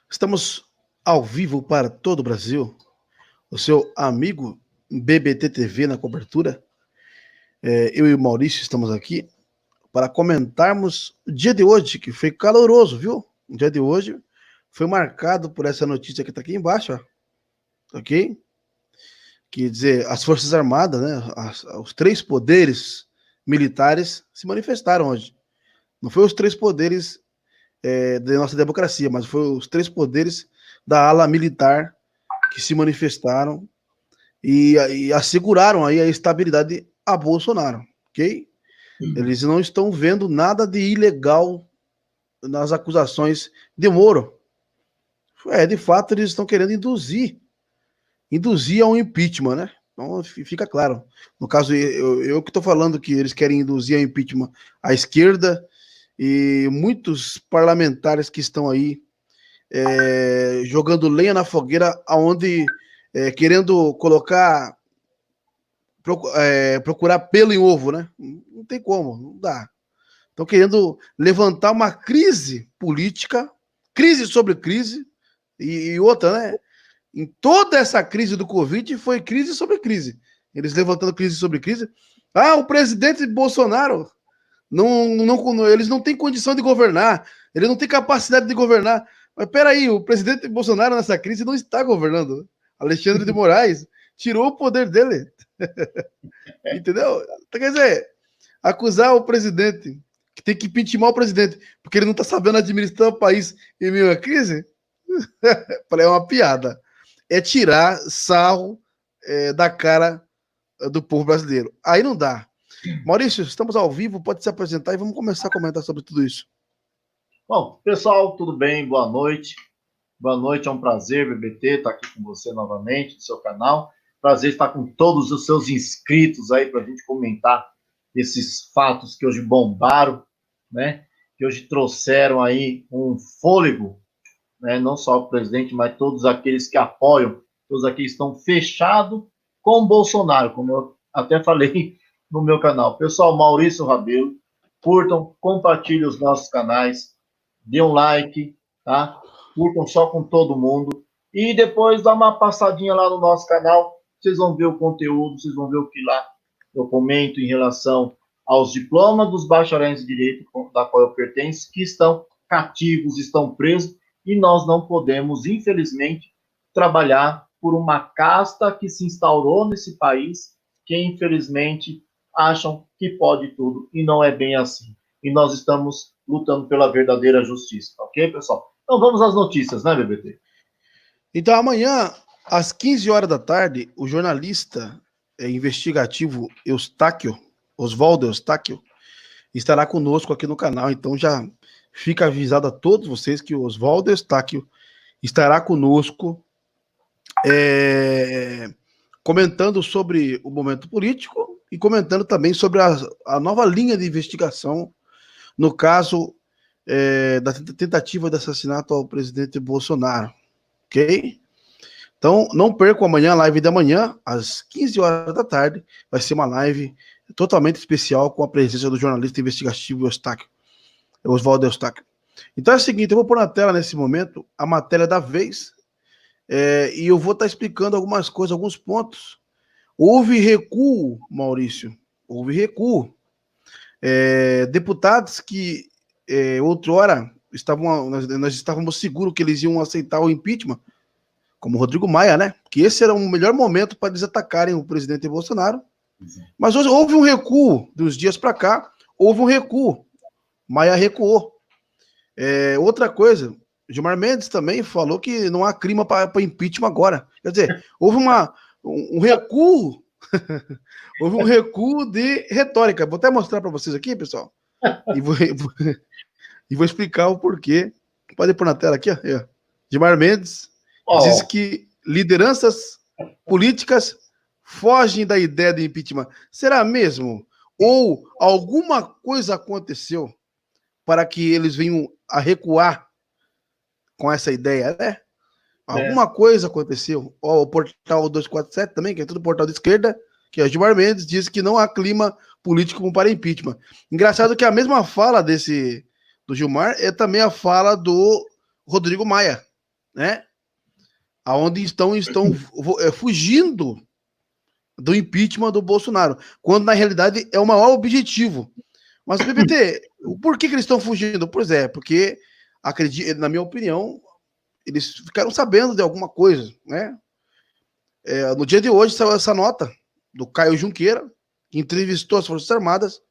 Estamos ao vivo para todo o Brasil. O seu amigo BBT TV na cobertura. Eu e o Maurício estamos aqui para comentarmos o dia de hoje, que foi caloroso, viu? O dia de hoje foi marcado por essa notícia que está aqui embaixo, ó. Ok? Quer dizer, as Forças Armadas, né? Os três poderes militares se manifestaram hoje. Não foi os três poderes da nossa democracia, mas foi os três poderes da ala militar que se manifestaram e asseguraram aí a estabilidade a Bolsonaro, ok? Eles não estão vendo nada de ilegal nas acusações de Moro. De fato, eles estão querendo induzir a um impeachment, né? Então, fica claro. No caso, eu que estou falando que eles querem induzir ao impeachment à esquerda e muitos parlamentares que estão aí jogando lenha na fogueira, aonde querendo procurar pelo em ovo, né? Não tem como, não dá. Estão querendo levantar uma crise política, crise sobre crise, e outra, né? Em toda essa crise do Covid foi crise sobre crise. Eles levantando crise sobre crise. Ah, o presidente Bolsonaro eles não têm condição de governar, ele não tem capacidade de governar. Mas peraí, o presidente Bolsonaro nessa crise não está governando. Alexandre de Moraes tirou o poder dele. Entendeu? Então, quer dizer, acusar o presidente, que tem que impeachment o presidente, porque ele não está sabendo administrar o país em meio à crise, é uma piada. É tirar sarro da cara do povo brasileiro. Aí não dá. Maurício, estamos ao vivo, pode se apresentar e vamos começar a comentar sobre tudo isso. Bom, pessoal, tudo bem? Boa noite. Boa noite, é um prazer, BBT, estar aqui com você novamente no seu canal. Prazer estar com todos os seus inscritos aí para a gente comentar esses fatos que hoje bombaram, né? Que hoje trouxeram aí um fôlego, né? Não só o presidente, mas todos aqueles que apoiam, todos aqueles que estão fechados com o Bolsonaro, como eu até falei no meu canal. Pessoal, Maurício Rabelo, curtam, compartilhem os nossos canais, dê um like, tá? Curtam só com todo mundo. E depois dá uma passadinha lá no nosso canal. Vocês vão ver o conteúdo, vocês vão ver o que lá eu comento em relação aos diplomas dos bacharéis de direito, da qual eu pertenço, que estão cativos, estão presos, e nós não podemos, infelizmente, trabalhar por uma casta que se instaurou nesse país, que infelizmente acham que pode tudo, e não é bem assim. E nós estamos lutando pela verdadeira justiça, ok, pessoal? Então vamos às notícias, né, BBT? Então amanhã, às 15 horas da tarde, o jornalista investigativo Oswaldo Eustáquio, estará conosco aqui no canal. Então já fica avisado a todos vocês que o Oswaldo Eustáquio estará conosco comentando sobre o momento político e comentando também sobre a nova linha de investigação no caso da tentativa de assassinato ao presidente Bolsonaro, ok? Então, não percam amanhã, a live da manhã, às 15 horas da tarde, vai ser uma live totalmente especial com a presença do jornalista investigativo Oswaldo Eustáquio. Então é o seguinte, eu vou pôr na tela nesse momento a matéria da vez e eu vou estar explicando algumas coisas, alguns pontos. Houve recuo, Maurício, houve recuo. Deputados que outrora nós estávamos seguros que eles iam aceitar o impeachment, como Rodrigo Maia, né? Que esse era o melhor momento para eles atacarem o presidente Bolsonaro. Mas hoje houve um recuo, dos dias para cá, houve um recuo. Maia recuou. Outra coisa, Gilmar Mendes também falou que não há clima para impeachment agora. Quer dizer, houve um recuo, houve um recuo de retórica. Vou até mostrar para vocês aqui, pessoal, e vou explicar o porquê. Pode pôr na tela aqui, ó. Gilmar Mendes diz que lideranças políticas fogem da ideia de impeachment. Será mesmo? Ou alguma coisa aconteceu para que eles venham a recuar com essa ideia, né? Alguma coisa aconteceu. O portal 247 também, que é tudo portal de esquerda, que é Gilmar Mendes, diz que não há clima político como para impeachment. Engraçado que a mesma fala do Gilmar é também a fala do Rodrigo Maia. né? Aonde estão fugindo do impeachment do Bolsonaro, quando na realidade é o maior objetivo. Mas, PPT, por que eles estão fugindo? Pois é, porque, na minha opinião, eles ficaram sabendo de alguma coisa, né? No dia de hoje saiu essa nota do Caio Junqueira, que entrevistou as Forças Armadas,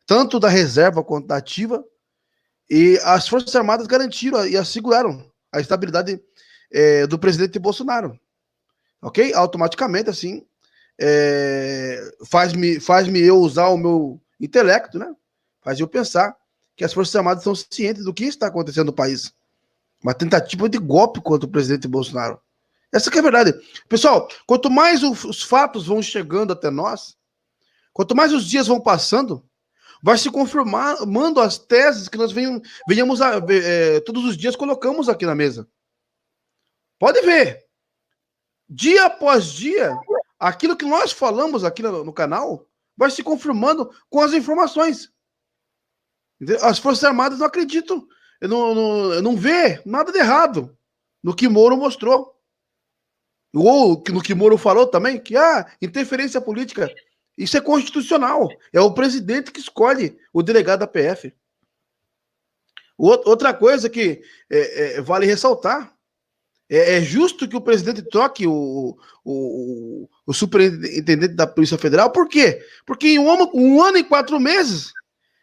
tanto da reserva quanto da ativa, e as Forças Armadas garantiram e asseguraram a estabilidade do presidente Bolsonaro. Ok? Automaticamente, assim, faz-me eu usar o meu intelecto, né? Faz eu pensar que as Forças Armadas são cientes do que está acontecendo no país. Uma tentativa de golpe contra o presidente Bolsonaro. Essa que é a verdade. Pessoal, quanto mais os fatos vão chegando até nós, quanto mais os dias vão passando, vai se confirmando as teses que nós venhamos todos os dias colocamos aqui na mesa. Pode ver. Dia após dia, aquilo que nós falamos aqui no canal vai se confirmando com as informações. As Forças Armadas não acreditam, não vê nada de errado no que Moro mostrou. Ou no que Moro falou também, que interferência política, isso é constitucional. É o presidente que escolhe o delegado da PF. Outra coisa que vale ressaltar, é justo que o presidente troque o superintendente da Polícia Federal. Por quê? Porque em um ano e 4 meses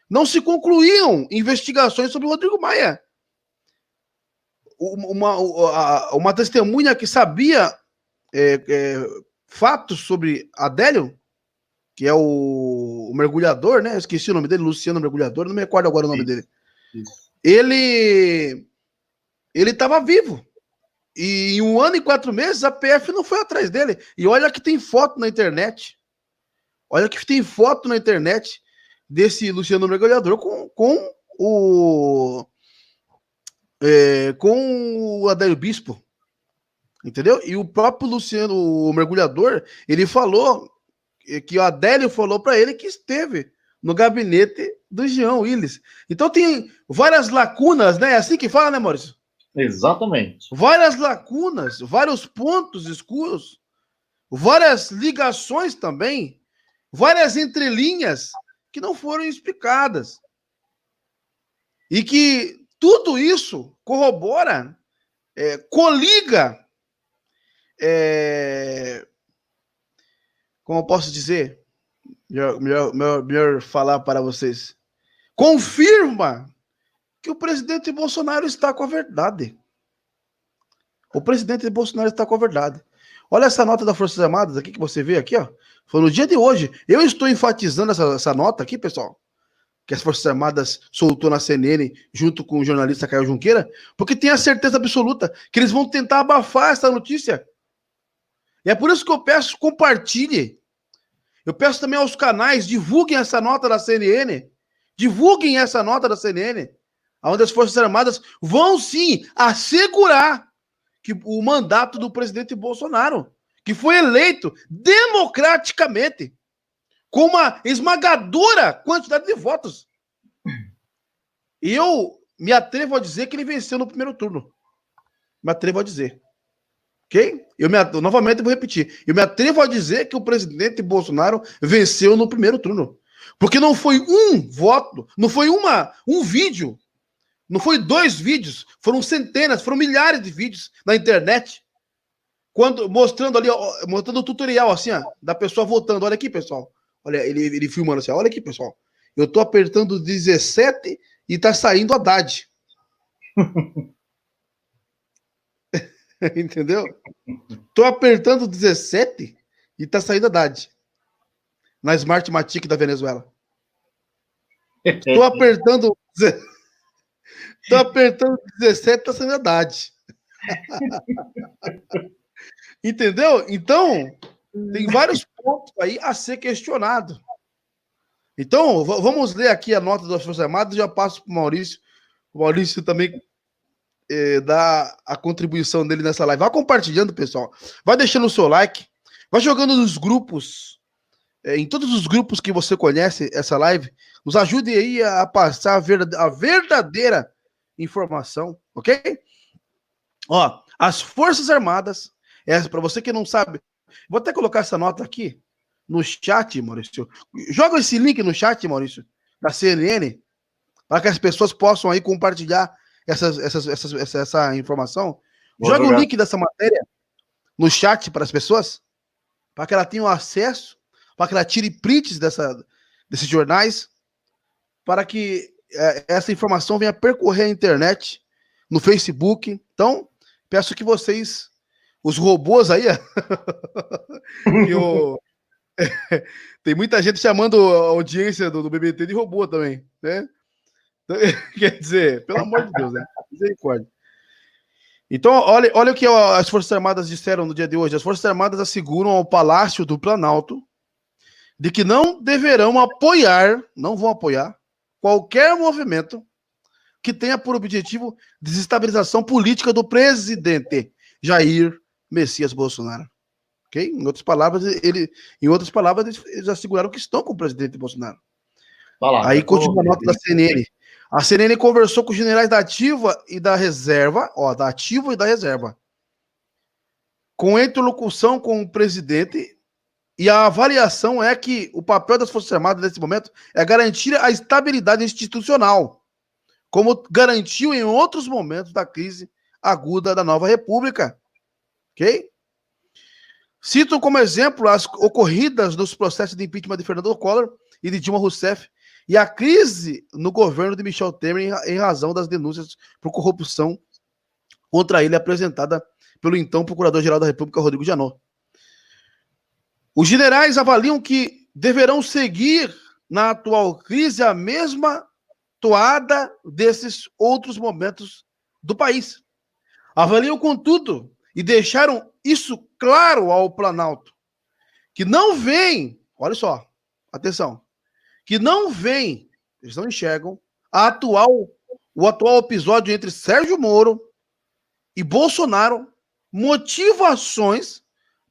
não se concluíam investigações sobre o Rodrigo Maia. Uma testemunha que sabia fatos sobre Adélio, que é o mergulhador, né? Eu esqueci o nome dele, Luciano Mergulhador, não me recordo agora o nome dele. Isso. Ele estava vivo. E em 1 ano e 4 meses a PF não foi atrás dele. E olha que tem foto na internet. Olha que tem foto na internet desse Luciano Mergulhador com o Adélio Bispo. Entendeu? E o próprio Luciano, o Mergulhador, ele falou que o Adélio falou para ele que esteve no gabinete do Jean Willis. Então tem várias lacunas, né? É assim que fala, né, Maurício? Exatamente. Várias lacunas, vários pontos escuros, várias ligações também, várias entrelinhas que não foram explicadas. E que tudo isso corrobora, coliga, como eu posso dizer, melhor falar para vocês, confirma que o presidente Bolsonaro está com a verdade. O presidente Bolsonaro está com a verdade. Olha essa nota das Forças Armadas aqui que você vê aqui, ó. Foi no dia de hoje. Eu estou enfatizando essa nota aqui, pessoal, que as Forças Armadas soltou na CNN junto com o jornalista Caio Junqueira, porque tem a certeza absoluta que eles vão tentar abafar essa notícia. E é por isso que eu peço, compartilhe. Eu peço também aos canais, divulguem essa nota da CNN. Divulguem essa nota da CNN, onde as Forças Armadas vão sim assegurar que o mandato do presidente Bolsonaro, que foi eleito democraticamente, com uma esmagadora quantidade de votos. E eu me atrevo a dizer que ele venceu no primeiro turno. Me atrevo a dizer. Ok? Novamente eu vou repetir. Eu me atrevo a dizer que o presidente Bolsonaro venceu no primeiro turno. Porque não foi um voto, não foi um vídeo, não foi 2 vídeos, foram centenas, foram milhares de vídeos na internet, mostrando ali, mostrando o tutorial assim, ó, da pessoa votando. Olha aqui, pessoal. Olha, ele filmando assim, olha aqui, pessoal. Eu tô apertando 17 e tá saindo Haddad. Entendeu? Tô apertando 17 e tá saindo Haddad. Na Smartmatic da Venezuela. Tô apertando 17, tá saindo Haddad. Entendeu? Então, tem vários pontos aí a ser questionado. Então, vamos ler aqui a nota das Forças Armadas, já passo para o Maurício. O Maurício também dá a contribuição dele nessa live. Vai compartilhando, pessoal. Vai deixando o seu like. Vai jogando nos grupos, em todos os grupos que você conhece essa live. Nos ajude aí a passar a verdadeira informação, ok? Ó, as Forças Armadas, para você que não sabe, vou até colocar essa nota aqui no chat, Maurício. Joga esse link no chat, Maurício, da CNN, para que as pessoas possam aí compartilhar essa informação. Joga o link dessa matéria no chat para as pessoas, para que ela tenha acesso, para que ela tire prints desses jornais, para que essa informação venha percorrer a internet, no Facebook. Então, peço que vocês, os robôs aí, tem muita gente chamando a audiência do BBT de robô também, né? Então, quer dizer, pelo amor de Deus, né? Misericórdia. Então, olha o que as Forças Armadas disseram no dia de hoje. As Forças Armadas asseguram ao Palácio do Planalto de que não deverão apoiar, não vão apoiar, qualquer movimento que tenha por objetivo desestabilização política do presidente Jair Messias Bolsonaro. Okay? Em outras palavras, eles asseguraram que estão com o presidente Bolsonaro. Aí continua a nota da CNN. A CNN conversou com os generais da ativa e da reserva, da ativa e da reserva, com interlocução com o presidente, e a avaliação é que o papel das Forças Armadas nesse momento é garantir a estabilidade institucional, como garantiu em outros momentos da crise aguda da nova república. Ok? Cito como exemplo as ocorridas nos processos de impeachment de Fernando Collor e de Dilma Rousseff e a crise no governo de Michel Temer em razão das denúncias por corrupção contra ele apresentada pelo então Procurador-Geral da República, Rodrigo Janot. Os generais avaliam que deverão seguir na atual crise a mesma toada desses outros momentos do país. Avaliam, contudo, e deixaram isso claro ao Planalto, que não vem, olha só, atenção, que não vem, eles não enxergam, o atual episódio entre Sérgio Moro e Bolsonaro motivações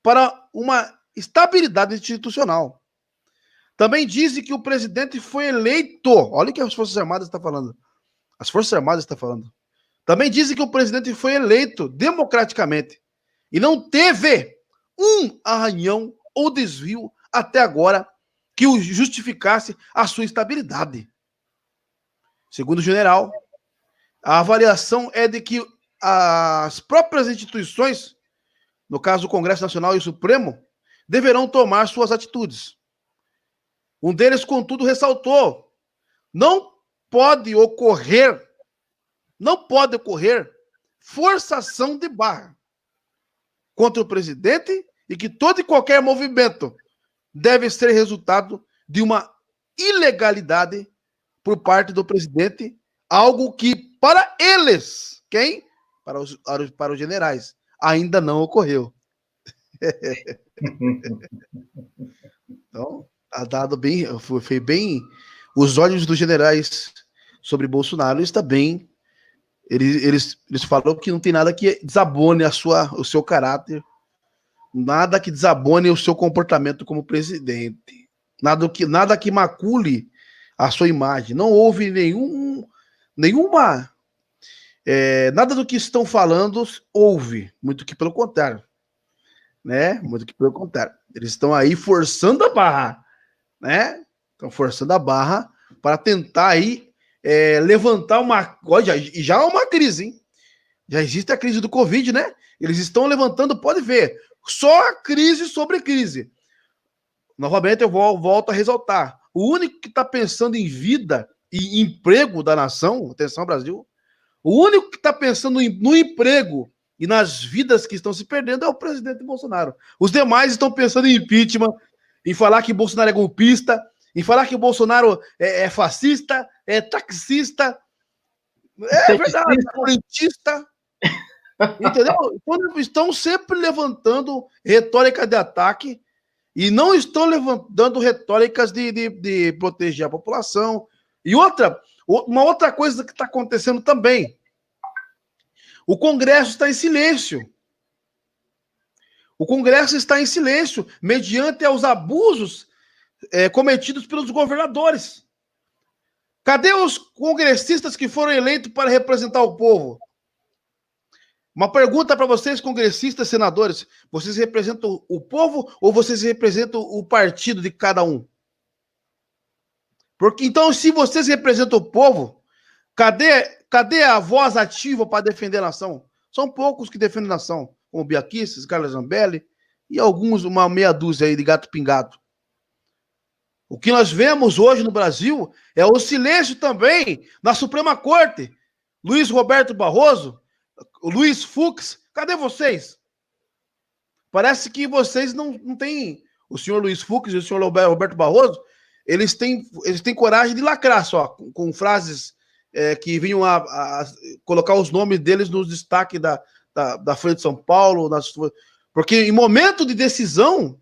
para uma estabilidade institucional. Também dizem que o presidente foi eleito. Olha o que as Forças Armadas estão falando. As Forças Armadas estão falando. Também dizem que o presidente foi eleito democraticamente e não teve um arranhão ou desvio até agora que o justificasse a sua estabilidade. Segundo o general, a avaliação é de que as próprias instituições, no caso o Congresso Nacional e o Supremo, deverão tomar suas atitudes. Um deles, contudo, ressaltou: não pode ocorrer forçação de barra contra o presidente e que todo e qualquer movimento deve ser resultado de uma ilegalidade por parte do presidente, algo que para eles, para os generais, ainda não ocorreu. Então, foi bem. Os olhos dos generais sobre Bolsonaro está bem. Eles falaram que não tem nada que desabone o seu caráter, nada que desabone o seu comportamento como presidente, nada que macule a sua imagem. Não houve nada do que estão falando houve, muito que pelo contrário, né? Muito que pelo contrário. Eles estão aí forçando a barra, né? Estão forçando a barra para tentar aí levantar já há uma crise, hein? Já existe a crise do Covid, né? Eles estão levantando, pode ver, só a crise sobre crise. Novamente, eu volto a ressaltar. O único que está pensando em vida e emprego da nação, atenção, Brasil, o único que está pensando no emprego e nas vidas que estão se perdendo é o presidente Bolsonaro. Os demais estão pensando em impeachment, em falar que Bolsonaro é golpista, em falar que Bolsonaro é fascista, é taxista, é verdade, é frentista. Entendeu? Então, estão sempre levantando retórica de ataque e não estão levantando retóricas de proteger a população. E uma outra coisa que está acontecendo também, o Congresso está em silêncio. O Congresso está em silêncio mediante aos abusos cometidos pelos governadores. Cadê os congressistas que foram eleitos para representar o povo? Uma pergunta para vocês, congressistas, senadores. Vocês representam o povo ou vocês representam o partido de cada um? Porque então, se vocês representam o povo, cadê a voz ativa para defender a nação? São poucos que defendem a nação, como Bia Kicis, Carla Zambelli e alguns, uma meia dúzia aí de gato pingado. O que nós vemos hoje no Brasil é o silêncio também na Suprema Corte. Luiz Roberto Barroso, o Luiz Fux, cadê vocês? Parece que vocês não têm... O senhor Luiz Fux e o senhor Roberto Barroso, eles têm coragem de lacrar só, com frases que vinham a colocar os nomes deles nos destaques da Folha de São Paulo, porque em momento de decisão,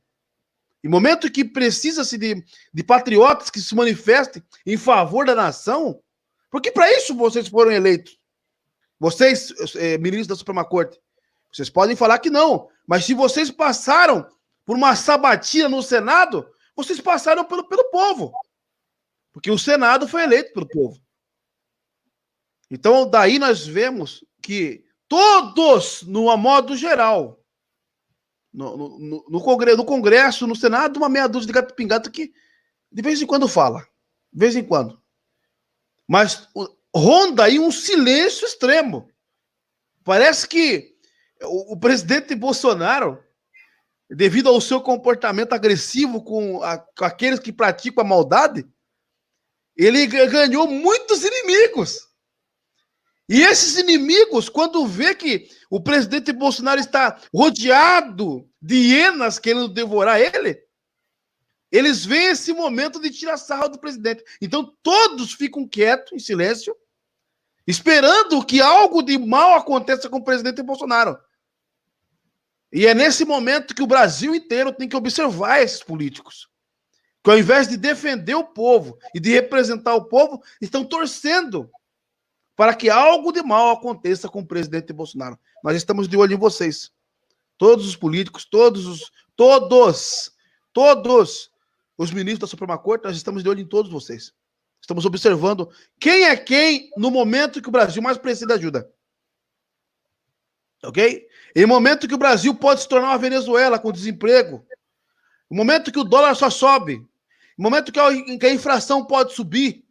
em momento que precisa-se de patriotas que se manifestem em favor da nação, porque para isso vocês foram eleitos. Vocês, ministros da Suprema Corte, vocês podem falar que não, mas se vocês passaram por uma sabatina no Senado, vocês passaram pelo povo, porque o Senado foi eleito pelo povo. Então, daí nós vemos que todos, no modo geral, no Congresso, no Senado, uma meia dúzia de gato pingado que de vez em quando fala, de vez em quando. Mas ronda aí um silêncio extremo. Parece que o presidente Bolsonaro, devido ao seu comportamento agressivo com aqueles que praticam a maldade, ele ganhou muitos inimigos. E esses inimigos, quando vê que o presidente Bolsonaro está rodeado de hienas querendo devorar ele, eles veem esse momento de tirar sarro do presidente. Então todos ficam quietos, em silêncio, esperando que algo de mal aconteça com o presidente Bolsonaro. E é nesse momento que o Brasil inteiro tem que observar esses políticos, que ao invés de defender o povo e de representar o povo, estão torcendo para que algo de mal aconteça com o presidente Bolsonaro. Nós estamos de olho em vocês. Todos os políticos, todos os ministros da Suprema Corte, nós estamos de olho em todos vocês. Estamos observando quem é quem no momento que o Brasil mais precisa de ajuda. Ok? Em momento que o Brasil pode se tornar uma Venezuela com desemprego, em momento que o dólar só sobe, em momento que a inflação pode subir,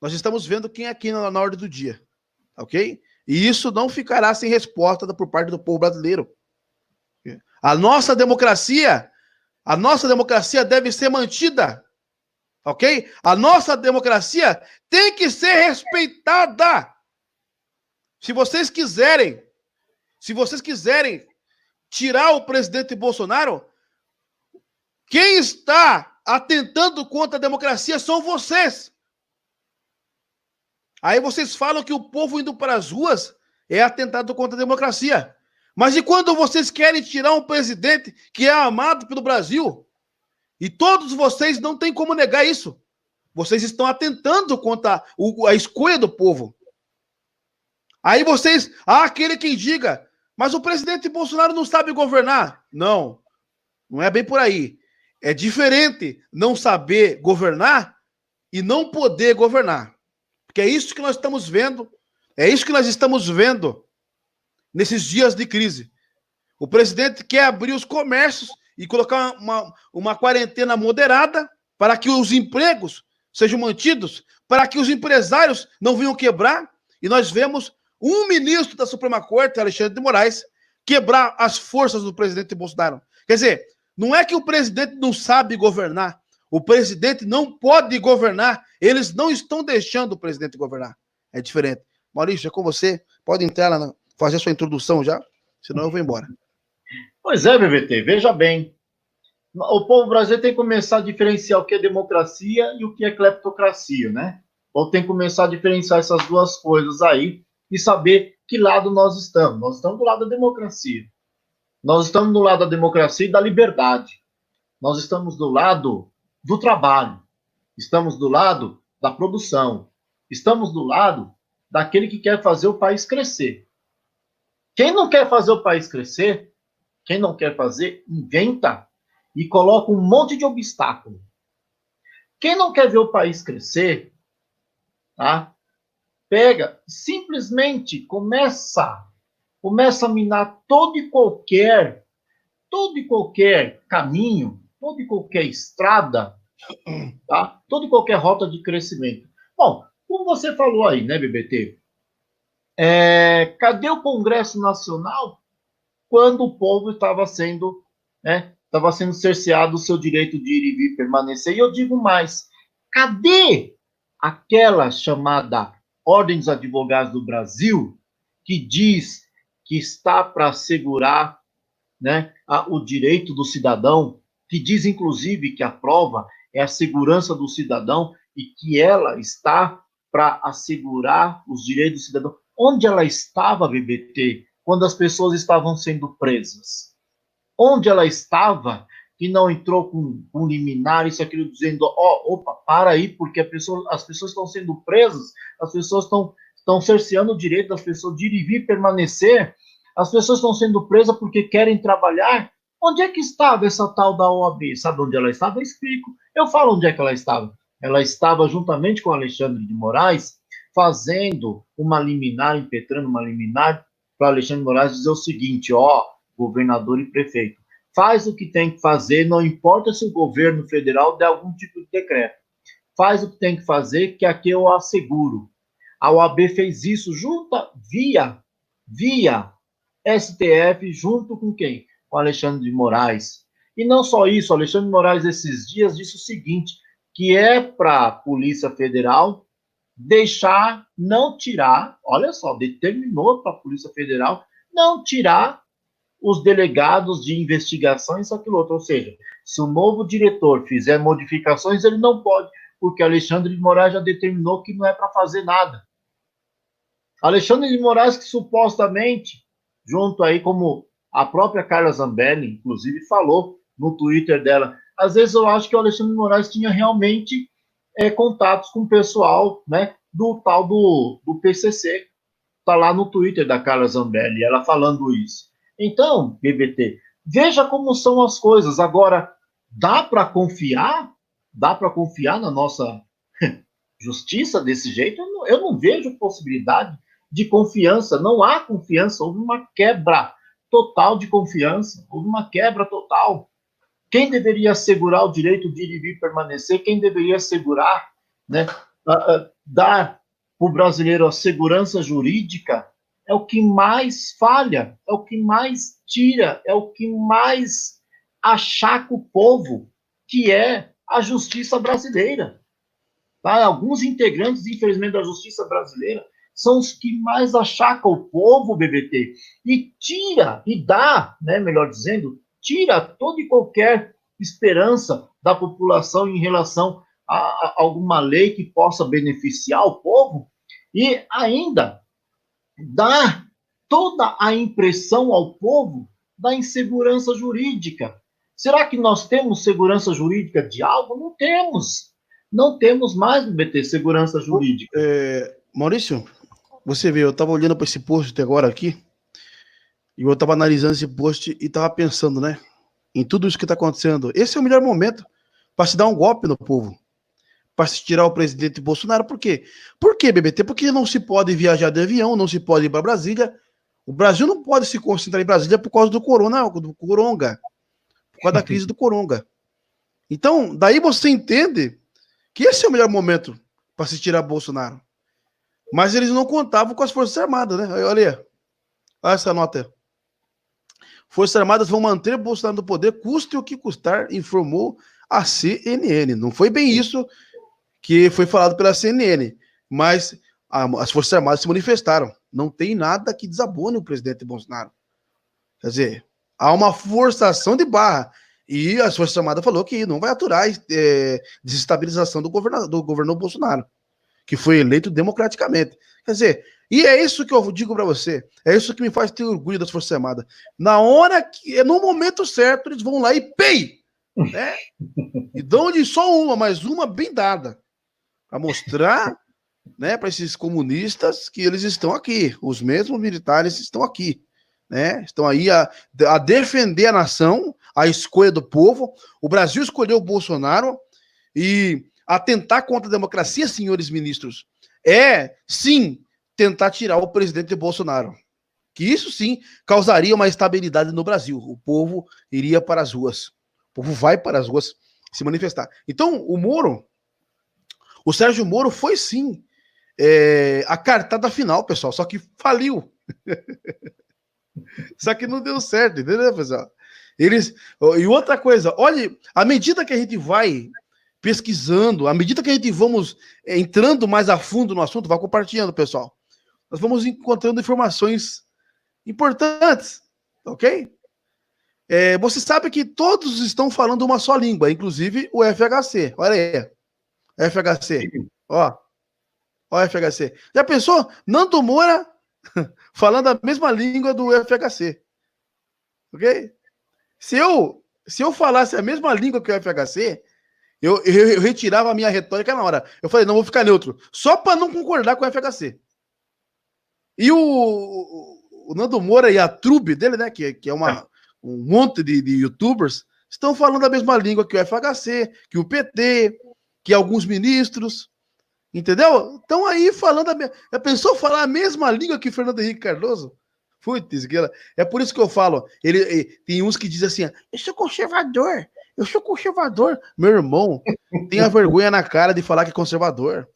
nós estamos vendo quem é quem na ordem do dia. Ok? E isso não ficará sem resposta por parte do povo brasileiro. A nossa democracia deve ser mantida. Ok? A nossa democracia tem que ser respeitada. Se vocês quiserem tirar o presidente Bolsonaro, quem está atentando contra a democracia são vocês. Aí vocês falam que o povo indo para as ruas é atentado contra a democracia. Mas e quando vocês querem tirar um presidente que é amado pelo Brasil? E todos vocês não têm como negar isso. Vocês estão atentando contra a escolha do povo. Aí vocês, aquele que diga, mas o presidente Bolsonaro não sabe governar. Não é bem por aí. É diferente não saber governar e não poder governar. Porque é isso que nós estamos vendo, nesses dias de crise. O presidente quer abrir os comércios e colocar uma quarentena moderada para que os empregos sejam mantidos, para que os empresários não venham quebrar. E nós vemos um ministro da Suprema Corte, Alexandre de Moraes, quebrar as forças do presidente Bolsonaro. Quer dizer, não é que o presidente não sabe governar, o presidente não pode governar, eles não estão deixando o presidente governar. É diferente. Maurício, é com você, pode entrar lá, fazer a sua introdução já, senão eu vou embora. Pois é, BBT, veja bem, o povo brasileiro tem que começar a diferenciar o que é democracia e o que é cleptocracia, né? Ou tem que começar a diferenciar essas duas coisas aí e saber que lado nós estamos. Nós estamos do lado da democracia. Nós estamos do lado da democracia e da liberdade. Nós estamos do lado do trabalho. Estamos do lado da produção. Estamos do lado daquele que quer fazer o país crescer. Quem não quer fazer o país crescer, quem não quer fazer, inventa e coloca um monte de obstáculo. Quem não quer ver o país crescer, tá? Pega, simplesmente começa começa a minar todo e qualquer caminho, toda e qualquer estrada, tá? Toda e qualquer rota de crescimento. Bom, como você falou aí, né, BBT? Cadê o Congresso Nacional quando o povo estava sendo, né, estava sendo cerceado o seu direito de ir e vir, permanecer? E eu digo mais, cadê aquela chamada Ordem dos Advogados do Brasil, que diz que está para assegurar, né, o direito do cidadão, que diz, inclusive, que a prova é a segurança do cidadão e que ela está para assegurar os direitos do cidadão? Onde ela estava, BBT, quando as pessoas estavam sendo presas? Onde ela estava que não entrou com liminar, isso, aquilo, dizendo, opa, para aí, porque as pessoas estão sendo presas, as pessoas estão cerceando o direito das pessoas de ir e vir, permanecer, as pessoas estão sendo presas porque querem trabalhar. Onde é que estava essa tal da OAB? Sabe onde ela estava? Eu explico. Eu falo onde é que ela estava. Ela estava juntamente com Alexandre de Moraes, fazendo uma liminar, impetrando uma liminar para Alexandre de Moraes dizer o seguinte, governador e prefeito, faz o que tem que fazer, não importa se o governo federal der algum tipo de decreto. Faz o que tem que fazer, que aqui eu asseguro. A OAB fez isso via STF, junto com quem? Com Alexandre de Moraes. E não só isso, Alexandre de Moraes, esses dias, disse o seguinte, que é para a Polícia Federal não tirar, olha só, determinou para a Polícia Federal não tirar os delegados de investigação, isso, aquilo, outro. Ou seja, se o novo diretor fizer modificações, ele não pode, porque Alexandre de Moraes já determinou que não é para fazer nada. Alexandre de Moraes, que supostamente, junto aí, como a própria Carla Zambelli, inclusive, falou no Twitter dela, às vezes eu acho que o Alexandre de Moraes tinha realmente contatos com o pessoal, né, do tal do PCC. Está lá no Twitter da Carla Zambelli, ela falando isso. Então, BBT, veja como são as coisas. Agora, dá para confiar? Dá para confiar na nossa justiça desse jeito? Eu não vejo possibilidade de confiança. Não há confiança. Houve uma quebra total de confiança. Houve uma quebra total. Quem deveria assegurar o direito de ir e vir, permanecer? Quem deveria assegurar, né, dar para o brasileiro a segurança jurídica? É o que mais falha, é o que mais tira, é o que mais achaca o povo, que é a justiça brasileira. Tá? Alguns integrantes, infelizmente, da justiça brasileira são os que mais achacam o povo, BBT, e tira, e dá, né, melhor dizendo, tira toda e qualquer esperança da população em relação a alguma lei que possa beneficiar o povo, e ainda dá toda a impressão ao povo da insegurança jurídica. Será que nós temos segurança jurídica de algo? Não temos. Não temos mais, BBT, segurança jurídica. Maurício, você vê, eu estava olhando para esse post agora aqui, e eu estava analisando esse post e estava pensando, né, em tudo isso que está acontecendo. Esse é o melhor momento para se dar um golpe no povo, para se tirar o presidente Bolsonaro. Por quê? Por quê, BBT? Porque não se pode viajar de avião, não se pode ir para Brasília. O Brasil não pode se concentrar em Brasília por causa do coronga, por causa da crise do coronga. Então, daí você entende que esse é o melhor momento para se tirar Bolsonaro. Mas eles não contavam com as Forças Armadas, né? Olha essa nota. Forças Armadas vão manter Bolsonaro no poder, custe o que custar, informou a CNN. Não foi bem isso que foi falado pela CNN, mas as Forças Armadas se manifestaram. Não tem nada que desabone o presidente Bolsonaro. Quer dizer, há uma forçação de barra. E as Forças Armadas falou que não vai aturar desestabilização do governo Bolsonaro, que foi eleito democraticamente. Quer dizer, e é isso que eu digo para você, é isso que me faz ter orgulho das Forças Armadas. Na hora que, no momento certo, eles vão lá e pei, né? E dão-lhe só uma, mas uma bem dada, para mostrar, né, para esses comunistas que eles estão aqui, os mesmos militares estão aqui, né? Estão aí a defender a nação, a escolha do povo. O Brasil escolheu o Bolsonaro e atentar contra a democracia, senhores ministros, é, sim, tentar tirar o presidente Bolsonaro. que isso sim causaria uma estabilidade no Brasil. O povo iria para as ruas. O povo vai para as ruas se manifestar. Então, o Sérgio Moro foi sim a cartada final, pessoal, só que faliu. Só que não deu certo, entendeu, pessoal? E outra coisa, olha, à medida que a gente vai pesquisando, à medida que a gente vamos entrando mais a fundo no assunto, vai compartilhando, pessoal. Nós vamos encontrando informações importantes, ok? Você sabe que todos estão falando uma só língua, inclusive o FHC. Olha aí, FHC. Ó o FHC. Já pensou? Nando Moura falando a mesma língua do FHC. Ok? Se eu falasse a mesma língua que o FHC, eu retirava a minha retórica na hora. Eu falei, não, vou ficar neutro. Só para não concordar com o FHC. E o Nando Moura e a trupe dele, né, que é um monte de youtubers, estão falando a mesma língua que o FHC, que o PT, que alguns ministros. Entendeu? Estão aí falando a pessoa falar a mesma língua que Fernando Henrique Cardoso? Putz, é por isso que eu falo. Tem uns que dizem assim: eu sou conservador. Meu irmão, tenha vergonha na cara de falar que é conservador.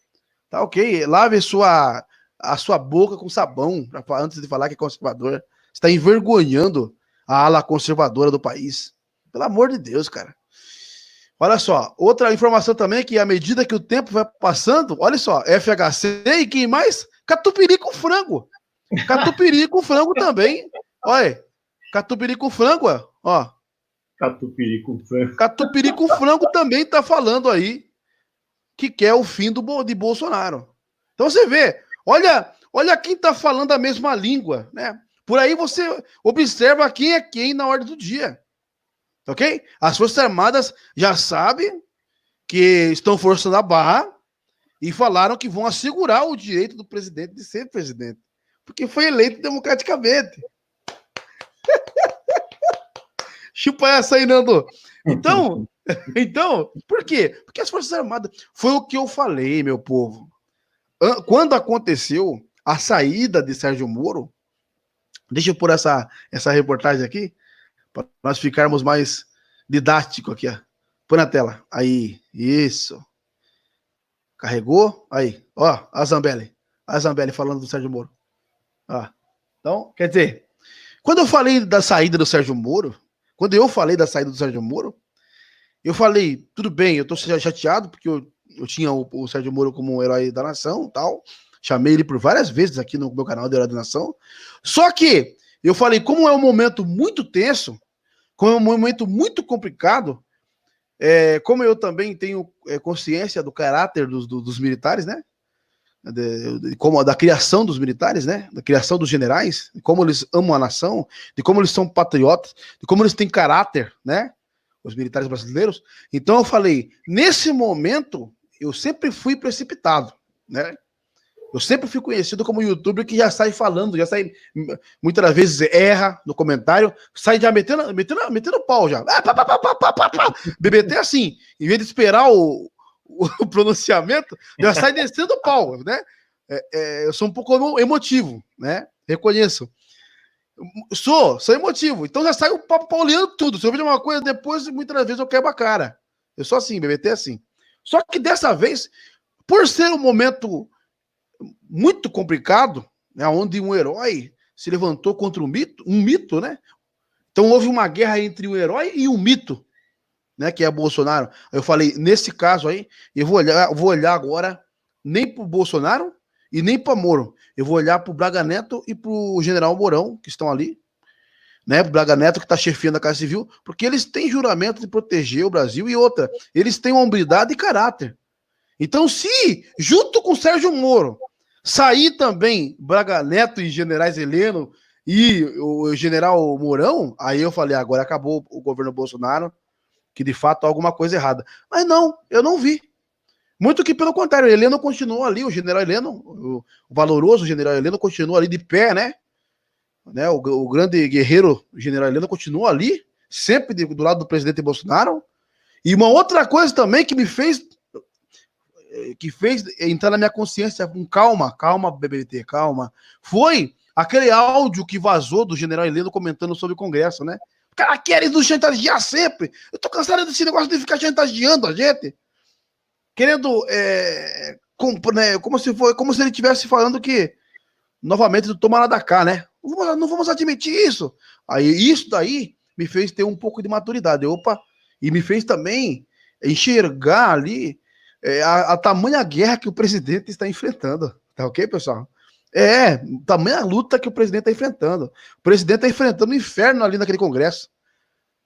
Tá ok? Lave a sua boca com sabão antes de falar que é conservador. Você está envergonhando a ala conservadora do país. Pelo amor de Deus, cara. Olha só, outra informação também é que à medida que o tempo vai passando, olha só, FHC e quem mais? Catupiry com frango. Catupiry com frango também. Olha, catupiry com frango, ó. Catupiry com frango. Catupiry com frango também tá falando aí que quer o fim de Bolsonaro. Então você vê, olha quem tá falando a mesma língua, né? Por aí você observa quem é quem na ordem do dia. Ok? As Forças Armadas já sabem que estão forçando a barra e falaram que vão assegurar o direito do presidente de ser presidente, porque foi eleito democraticamente. Chupa essa aí, Nando. Então, por quê? Porque as Forças Armadas, foi o que eu falei, meu povo. Quando aconteceu a saída de Sérgio Moro, deixa eu pôr essa reportagem aqui, para nós ficarmos mais didático aqui, ó. Põe na tela. Aí, isso. Carregou? Aí, ó, a Zambelli falando do Sérgio Moro. Ó. Então, quer dizer, quando eu falei da saída do Sérgio Moro, eu falei, tudo bem, eu tô chateado, porque eu tinha o Sérgio Moro como um herói da nação, tal. Chamei ele por várias vezes aqui no meu canal de Herói da Nação. Só que eu falei, como é um momento muito tenso, como é um momento muito complicado, como eu também tenho consciência do caráter dos militares, né? Como da criação dos militares, né? Da criação dos generais, de como eles amam a nação, de como eles são patriotas, de como eles têm caráter, né? Os militares brasileiros. Então eu falei, nesse momento, eu sempre fui precipitado, né? Eu sempre fui conhecido como youtuber que já sai falando, muitas vezes erra no comentário, sai já metendo pau já. BBT é assim, em vez de esperar o pronunciamento, já sai descendo o pau, né? Eu sou um pouco emotivo, né? Reconheço. Sou emotivo, então já sai o papo pauleando tudo. Se eu vejo uma coisa, depois muitas vezes eu quebro a cara. Eu sou assim, BBT é assim. Só que dessa vez, por ser um momento muito complicado, né, onde um herói se levantou contra um mito, né? Então houve uma guerra entre um herói e um mito, né, que é Bolsonaro. Eu falei, nesse caso aí, eu vou olhar agora nem pro Bolsonaro e nem para Moro. Eu vou olhar pro Braga Neto e pro General Mourão, que estão ali, né? Pro Braga Neto, que tá chefiando a Casa Civil, porque eles têm juramento de proteger o Brasil e outra, eles têm hombridade e caráter. Então, se, junto com Sérgio Moro, sair também Braga Neto e Generais Heleno e o General Mourão, aí eu falei, agora acabou o governo Bolsonaro, que de fato há alguma coisa errada. Mas não, eu não vi. Muito que pelo contrário, Heleno continuou ali, o General Heleno, o valoroso General Heleno continuou ali de pé, né? O grande guerreiro General Heleno continuou ali, sempre do lado do presidente Bolsonaro. E uma outra coisa também que me fez entrar na minha consciência com calma, BBT, calma, foi aquele áudio que vazou do general Heleno comentando sobre o Congresso, né? O cara quer nos chantagear sempre. Eu tô cansado desse negócio de ficar chantageando a gente. Querendo, como se ele estivesse falando que, novamente, do tomar lá da cá, né? Não vamos admitir isso. Aí, isso daí me fez ter um pouco de maturidade. Opa, e me fez também enxergar ali a tamanha guerra que o presidente está enfrentando. Tá ok, pessoal? Tamanha luta que o presidente está enfrentando. O presidente está enfrentando o inferno ali naquele Congresso.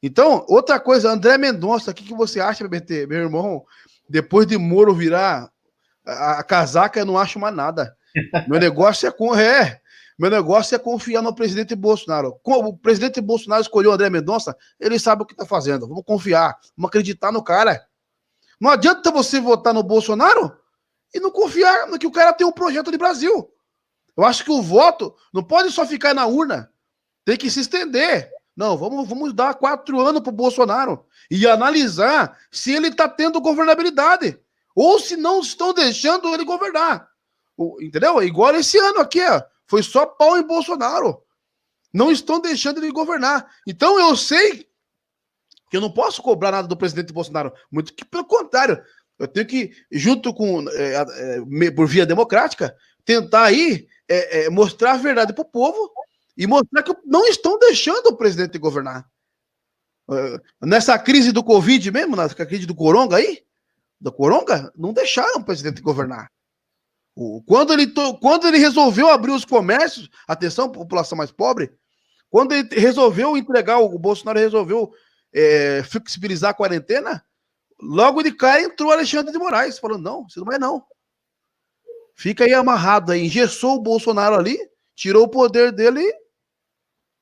Então, outra coisa, André Mendonça, o que você acha, BT? Meu irmão, depois de Moro virar a casaca, eu não acho mais nada. Meu negócio meu negócio é confiar no presidente Bolsonaro. Como o presidente Bolsonaro escolheu o André Mendonça, ele sabe o que está fazendo. Vamos confiar, vamos acreditar no cara. Não adianta você votar no Bolsonaro e não confiar no que o cara tem um projeto de Brasil. Eu acho que o voto não pode só ficar na urna, tem que se estender. Não, vamos dar 4 anos para o Bolsonaro e analisar se ele está tendo governabilidade ou se não estão deixando ele governar. Entendeu? Igual esse ano aqui, ó, foi só pau em Bolsonaro. Não estão deixando ele governar. Então eu sei que eu não posso cobrar nada do presidente Bolsonaro. Muito que pelo contrário. Eu tenho que, junto com, por via democrática, tentar aí mostrar a verdade para o povo e mostrar que não estão deixando o presidente governar. Nessa crise do Covid mesmo, na crise do Coronga aí, da Coronga, não deixaram o presidente governar. Quando ele resolveu abrir os comércios, atenção, população mais pobre, quando ele resolveu entregar, o Bolsonaro resolveu flexibilizar a quarentena, logo de cara entrou Alexandre de Moraes, falando, não, você não vai não. Fica aí amarrado aí, engessou o Bolsonaro ali, tirou o poder dele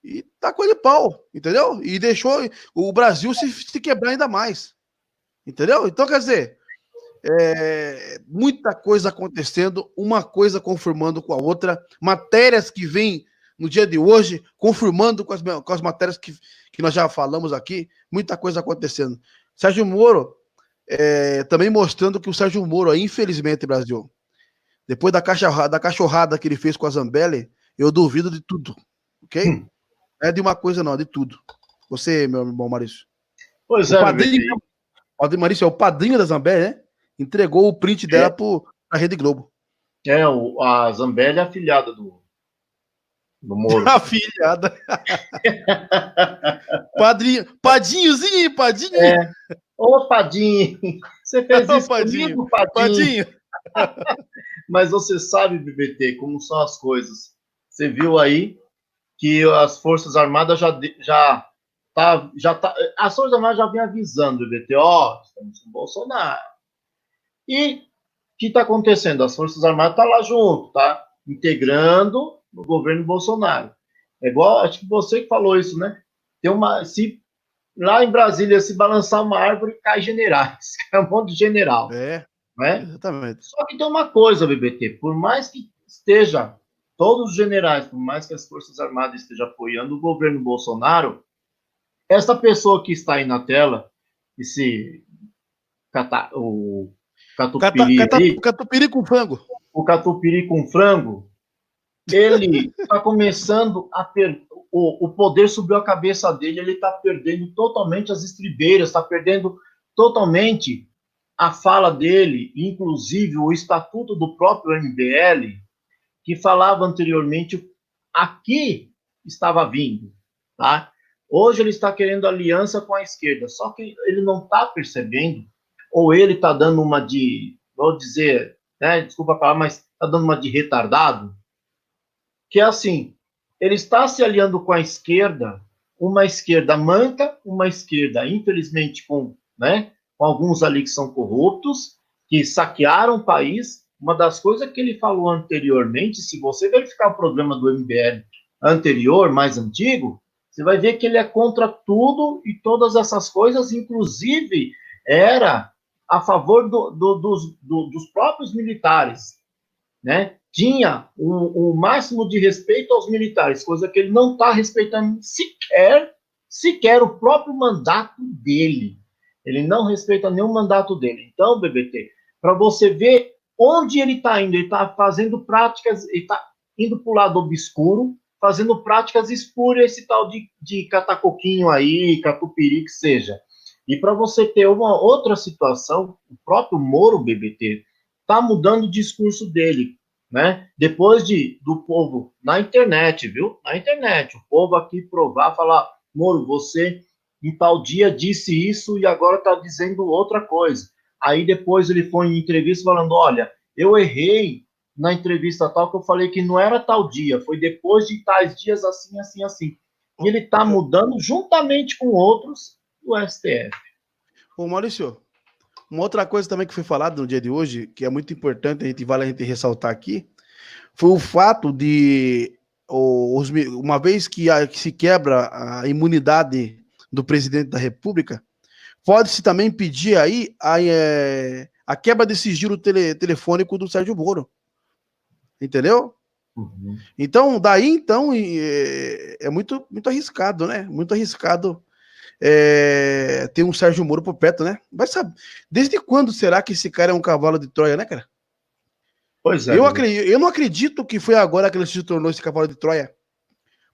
e tacou de pau, entendeu? E deixou o Brasil se quebrar ainda mais, entendeu? Então, quer dizer, muita coisa acontecendo, uma coisa confirmando com a outra, matérias que vêm no dia de hoje, confirmando com as matérias que nós já falamos aqui, muita coisa acontecendo. Sérgio Moro, também mostrando que o Sérgio Moro, infelizmente, Brasil, depois da cachorrada que ele fez com a Zambelli, eu duvido de tudo, ok? Não é de uma coisa não, é de tudo. Você, meu irmão Maurício. Pois Maurício é o padrinho da Zambelli, né? Entregou o print dela pra Rede Globo. A Zambelli é afilhada do Moro. Afilhada. Padinhozinho. Ô, Padinho, você fez isso comigo, Padinho? Mas você sabe, BBT, como são as coisas. Você viu aí que as Forças Armadas as Forças Armadas já vinham avisando, BBT, estamos com o Bolsonaro. E o que está acontecendo? As Forças Armadas estão lá junto, tá? Integrando o governo Bolsonaro. É igual, acho que você que falou isso, né? Lá em Brasília, se balançar uma árvore, cai generais. Cai um monte de general. Né? Exatamente. Só que tem uma coisa, BBT, por mais que esteja todos os generais, por mais que as Forças Armadas estejam apoiando o governo Bolsonaro, essa pessoa que está aí na tela, o Catupiry com frango. O catupiry com frango, ele está começando a o poder subiu a cabeça dele, ele está perdendo totalmente as estribeiras, está perdendo totalmente a fala dele, inclusive o estatuto do próprio MBL, que falava anteriormente aqui estava vindo, tá? Hoje ele está querendo aliança com a esquerda, só que ele não está percebendo, ou ele está dando uma vou dizer, né, desculpa a palavra, mas está dando uma de retardado, que é assim, ele está se aliando com a esquerda, uma esquerda manca, uma esquerda, infelizmente, com alguns ali que são corruptos, que saquearam o país. Uma das coisas que ele falou anteriormente, se você verificar o programa do MBL anterior, mais antigo, você vai ver que ele é contra tudo e todas essas coisas, inclusive era a favor dos próprios militares, né? Tinha o máximo de respeito aos militares, coisa que ele não está respeitando sequer o próprio mandato dele. Ele não respeita nenhum mandato dele. Então, BBT, para você ver onde ele está indo, ele está fazendo práticas, ele está indo para o lado obscuro, fazendo práticas espúrias, esse tal de catacoquinho aí, catupiry, que seja. E para você ter uma outra situação, o próprio Moro, BBT, está mudando o discurso dele, né? Depois do povo, na internet, viu? Na internet, o povo aqui provar, falar, Moro, você em tal dia disse isso e agora está dizendo outra coisa. Aí depois ele foi em entrevista falando, olha, eu errei na entrevista tal que eu falei que não era tal dia, foi depois de tais dias assim, assim, assim. E ele está mudando juntamente com outros do STF. Ô, Maurício, uma outra coisa também que foi falada no dia de hoje, que é muito importante, vale a gente ressaltar aqui, foi o fato de, uma vez que se quebra a imunidade do presidente da República, pode-se também pedir aí a quebra de sigilo telefônico do Sérgio Moro. Entendeu? Uhum. Então, é muito, muito arriscado, né? Muito arriscado ter um Sérgio Moro por perto, né? Vai saber. Desde quando será que esse cara é um cavalo de Troia, né, cara? Pois é. Eu não acredito que foi agora que ele se tornou esse cavalo de Troia.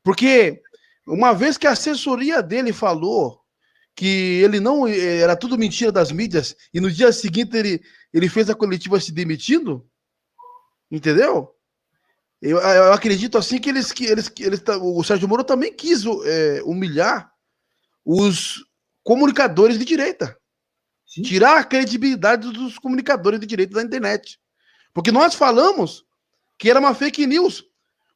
Porque uma vez que a assessoria dele falou que ele não era tudo mentira das mídias e no dia seguinte ele fez a coletiva se demitindo, entendeu? Eu acredito assim que o Sérgio Moro também quis humilhar os comunicadores de direita. Sim. Tirar a credibilidade dos comunicadores de direita da internet. Porque nós falamos que era uma fake news.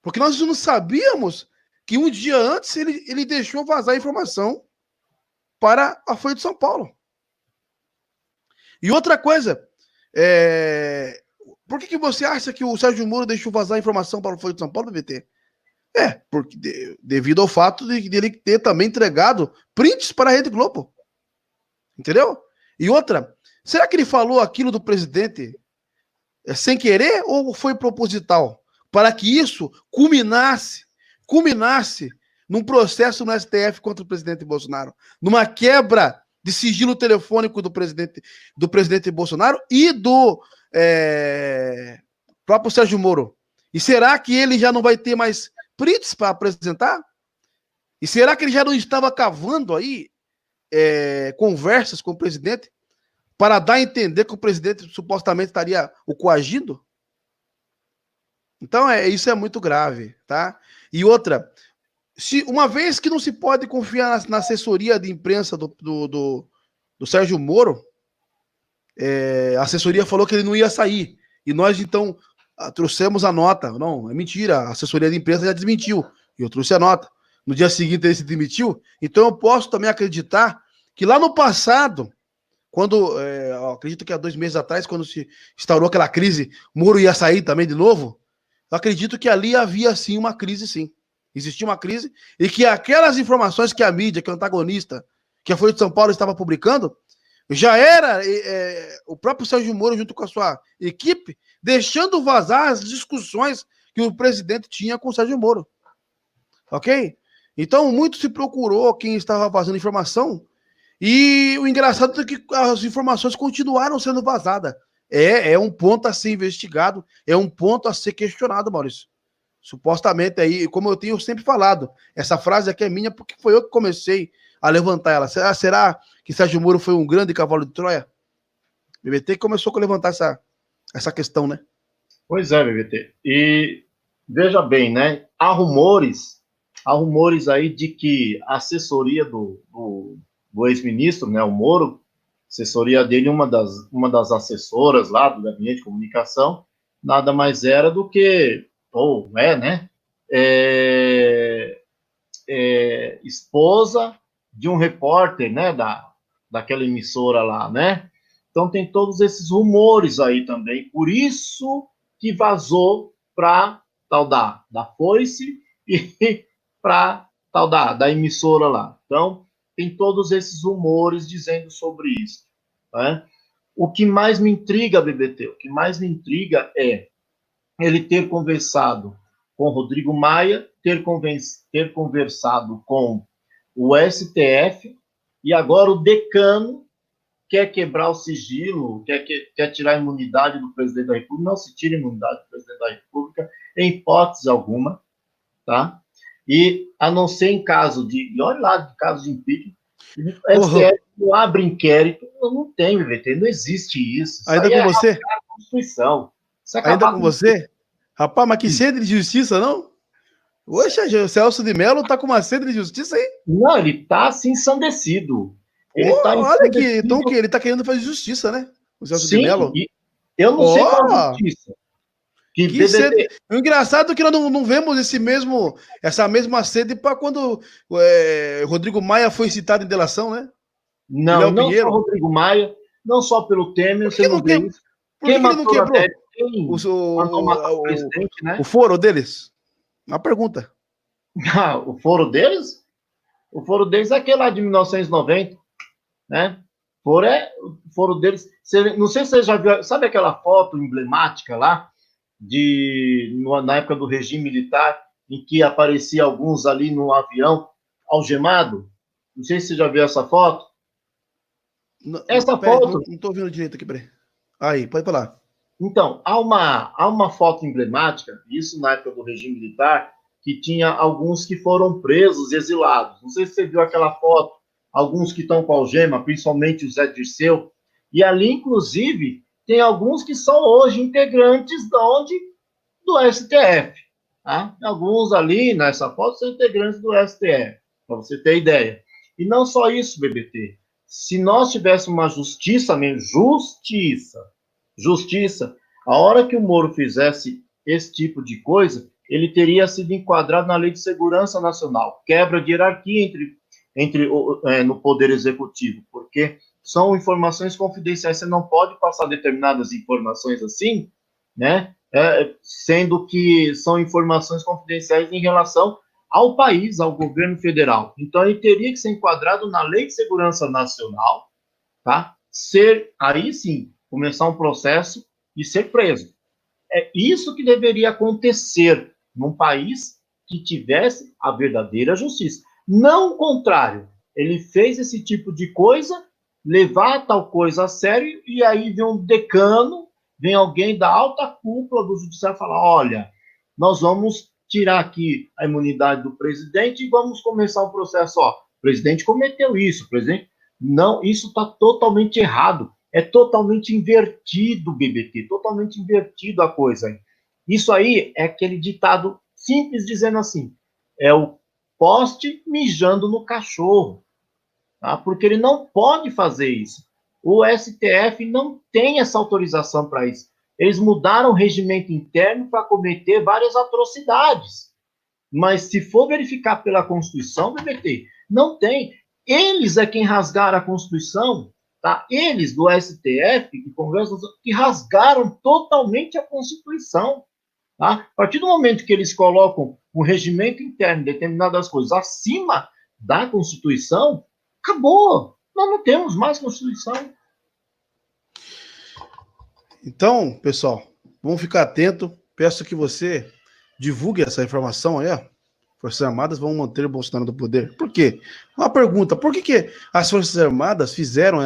Porque nós não sabíamos que um dia antes ele deixou vazar a informação para a Folha de São Paulo. E outra coisa, por que você acha que o Sérgio Moro deixou vazar a informação para a Folha de São Paulo, BT? Porque devido ao fato de ele ter também entregado prints para a Rede Globo. Entendeu? E outra, será que ele falou aquilo do presidente sem querer ou foi proposital? Para que isso culminasse num processo no STF contra o presidente Bolsonaro, numa quebra de sigilo telefônico do presidente Bolsonaro e do próprio Sérgio Moro. E será que ele já não vai ter mais prints para apresentar? E será que ele já não estava cavando aí conversas com o presidente para dar a entender que o presidente supostamente estaria o coagindo? Então, isso é muito grave, tá? E outra, uma vez que não se pode confiar na assessoria de imprensa do Sérgio Moro, a assessoria falou que ele não ia sair. E nós, então, trouxemos a nota. Não, é mentira, a assessoria de imprensa já desmentiu. E eu trouxe a nota. No dia seguinte ele se demitiu. Então eu posso também acreditar que lá no passado, quando, acredito que há 2 meses atrás, quando se instaurou aquela crise, Moro ia sair também de novo, eu acredito que ali havia sim uma crise, sim. Existia uma crise, e que aquelas informações que a mídia, que o antagonista, que a Folha de São Paulo estava publicando, já era o próprio Sérgio Moro, junto com a sua equipe, deixando vazar as discussões que o presidente tinha com o Sérgio Moro. Ok? Então, muito se procurou quem estava vazando informação, e o engraçado é que as informações continuaram sendo vazadas. É um ponto a ser investigado, é um ponto a ser questionado, Maurício. Supostamente aí, como eu tenho sempre falado, essa frase aqui é minha porque foi eu que comecei a levantar ela. Será que Sérgio Moro foi um grande cavalo de Troia? BBT começou a levantar essa questão, né? Pois é, BBT. E veja bem, né? Há rumores aí de que a assessoria do ex-ministro, né, o Moro, assessoria dele, uma das assessoras lá do Gabinete de Comunicação, nada mais era do que, esposa de um repórter, né, daquela emissora lá, né? Então tem todos esses rumores aí também, por isso que vazou para tal da foice e para tal da emissora lá. Então tem todos esses rumores dizendo sobre isso, né? O que mais me intriga, BBT, o que mais me intriga é ele ter conversado com Rodrigo Maia, ter conversado com o STF, e agora o decano quer quebrar o sigilo, quer tirar a imunidade do presidente da República. Não se tira a imunidade do presidente da República, em hipótese alguma, tá? E a não ser em caso de, olha lá, de caso de impeachment, o STF não abre inquérito, não tem, BBT, não existe isso. Isso ainda aí com é você? a Constituição. Ainda com você? Rapaz, mas que sede de justiça, não? Poxa, o Celso de Mello tá com uma sede de justiça aí? Não, ele tá assim ensandecido. Ele tá Olha que, ensandecido. então que ele tá querendo fazer justiça, né? O Celso de Sim, Mello. e eu não sei qual justiça. Que sede. O engraçado é que nós não vemos essa mesma sede para quando Rodrigo Maia foi citado em delação, né? Não, não só Rodrigo Maia, não só pelo Temer, você não vê isso. Por que ele não quebrou mandou matar o presidente, né? O foro deles? Uma pergunta. O foro deles? O foro deles é aquele lá de 1990, né? O foro deles. Não sei se você já viu, sabe aquela foto emblemática lá, na época do regime militar, em que aparecia alguns ali no avião algemado? Não sei se você já viu essa foto. Essa foto. Não estou vendo direito aqui, peraí. Aí, pode falar. Então, há uma foto emblemática, isso na época do regime militar, que tinha alguns que foram presos e exilados. Não sei se você viu aquela foto, alguns que estão com algema, principalmente o Zé Dirceu, e ali, inclusive, tem alguns que são hoje integrantes do STF. Tá? Alguns ali nessa foto são integrantes do STF, para você ter ideia. E não só isso, BBT. Se nós tivéssemos uma justiça mesmo, justiça, a hora que o Moro fizesse esse tipo de coisa, ele teria sido enquadrado na Lei de Segurança Nacional, quebra de hierarquia no Poder Executivo, porque são informações confidenciais, você não pode passar determinadas informações assim, né? Sendo que são informações confidenciais em relação ao país, ao governo federal. Então, ele teria que ser enquadrado na Lei de Segurança Nacional, tá? Aí sim, começar um processo e ser preso. É isso que deveria acontecer num país que tivesse a verdadeira justiça. Não o contrário. Ele fez esse tipo de coisa, levar tal coisa a sério, e aí vem um decano, vem alguém da alta cúpula do judiciário e falar, olha, nós vamos tirar aqui a imunidade do presidente e vamos começar um processo, ó, o presidente cometeu isso, o presidente... Não, isso está totalmente errado. É totalmente invertido, BBT, totalmente invertido a coisa. Isso aí é aquele ditado simples dizendo assim, é o poste mijando no cachorro, tá? Porque ele não pode fazer isso. O STF não tem essa autorização para isso. Eles mudaram o regimento interno para cometer várias atrocidades. Mas se for verificar pela Constituição, BBT, não tem. Eles é quem rasgaram a Constituição, tá? Eles do STF e Congresso que rasgaram totalmente a Constituição, tá? A partir do momento que eles colocam um regimento interno de determinadas coisas acima da Constituição, acabou. Nós não temos mais Constituição. Então, pessoal, vamos ficar atento. Peço que você divulgue essa informação aí, ó. Forças Armadas vão manter o Bolsonaro no poder. Por quê? Uma pergunta, por que as Forças Armadas fizeram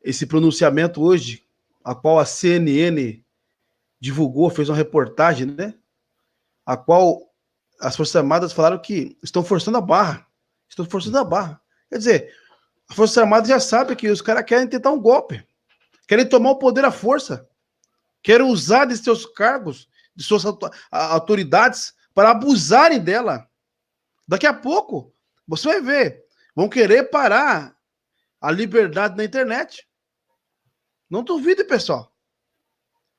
esse pronunciamento hoje, a qual a CNN divulgou, fez uma reportagem, né? A qual as Forças Armadas falaram que estão forçando a barra. Estão forçando a barra. Quer dizer, as Forças Armadas já sabem que os caras querem tentar um golpe. Querem tomar o poder à força. Querem usar de seus cargos, de suas autoridades, para abusarem dela. Daqui a pouco, você vai ver, vão querer parar a liberdade na internet. Não duvide, pessoal.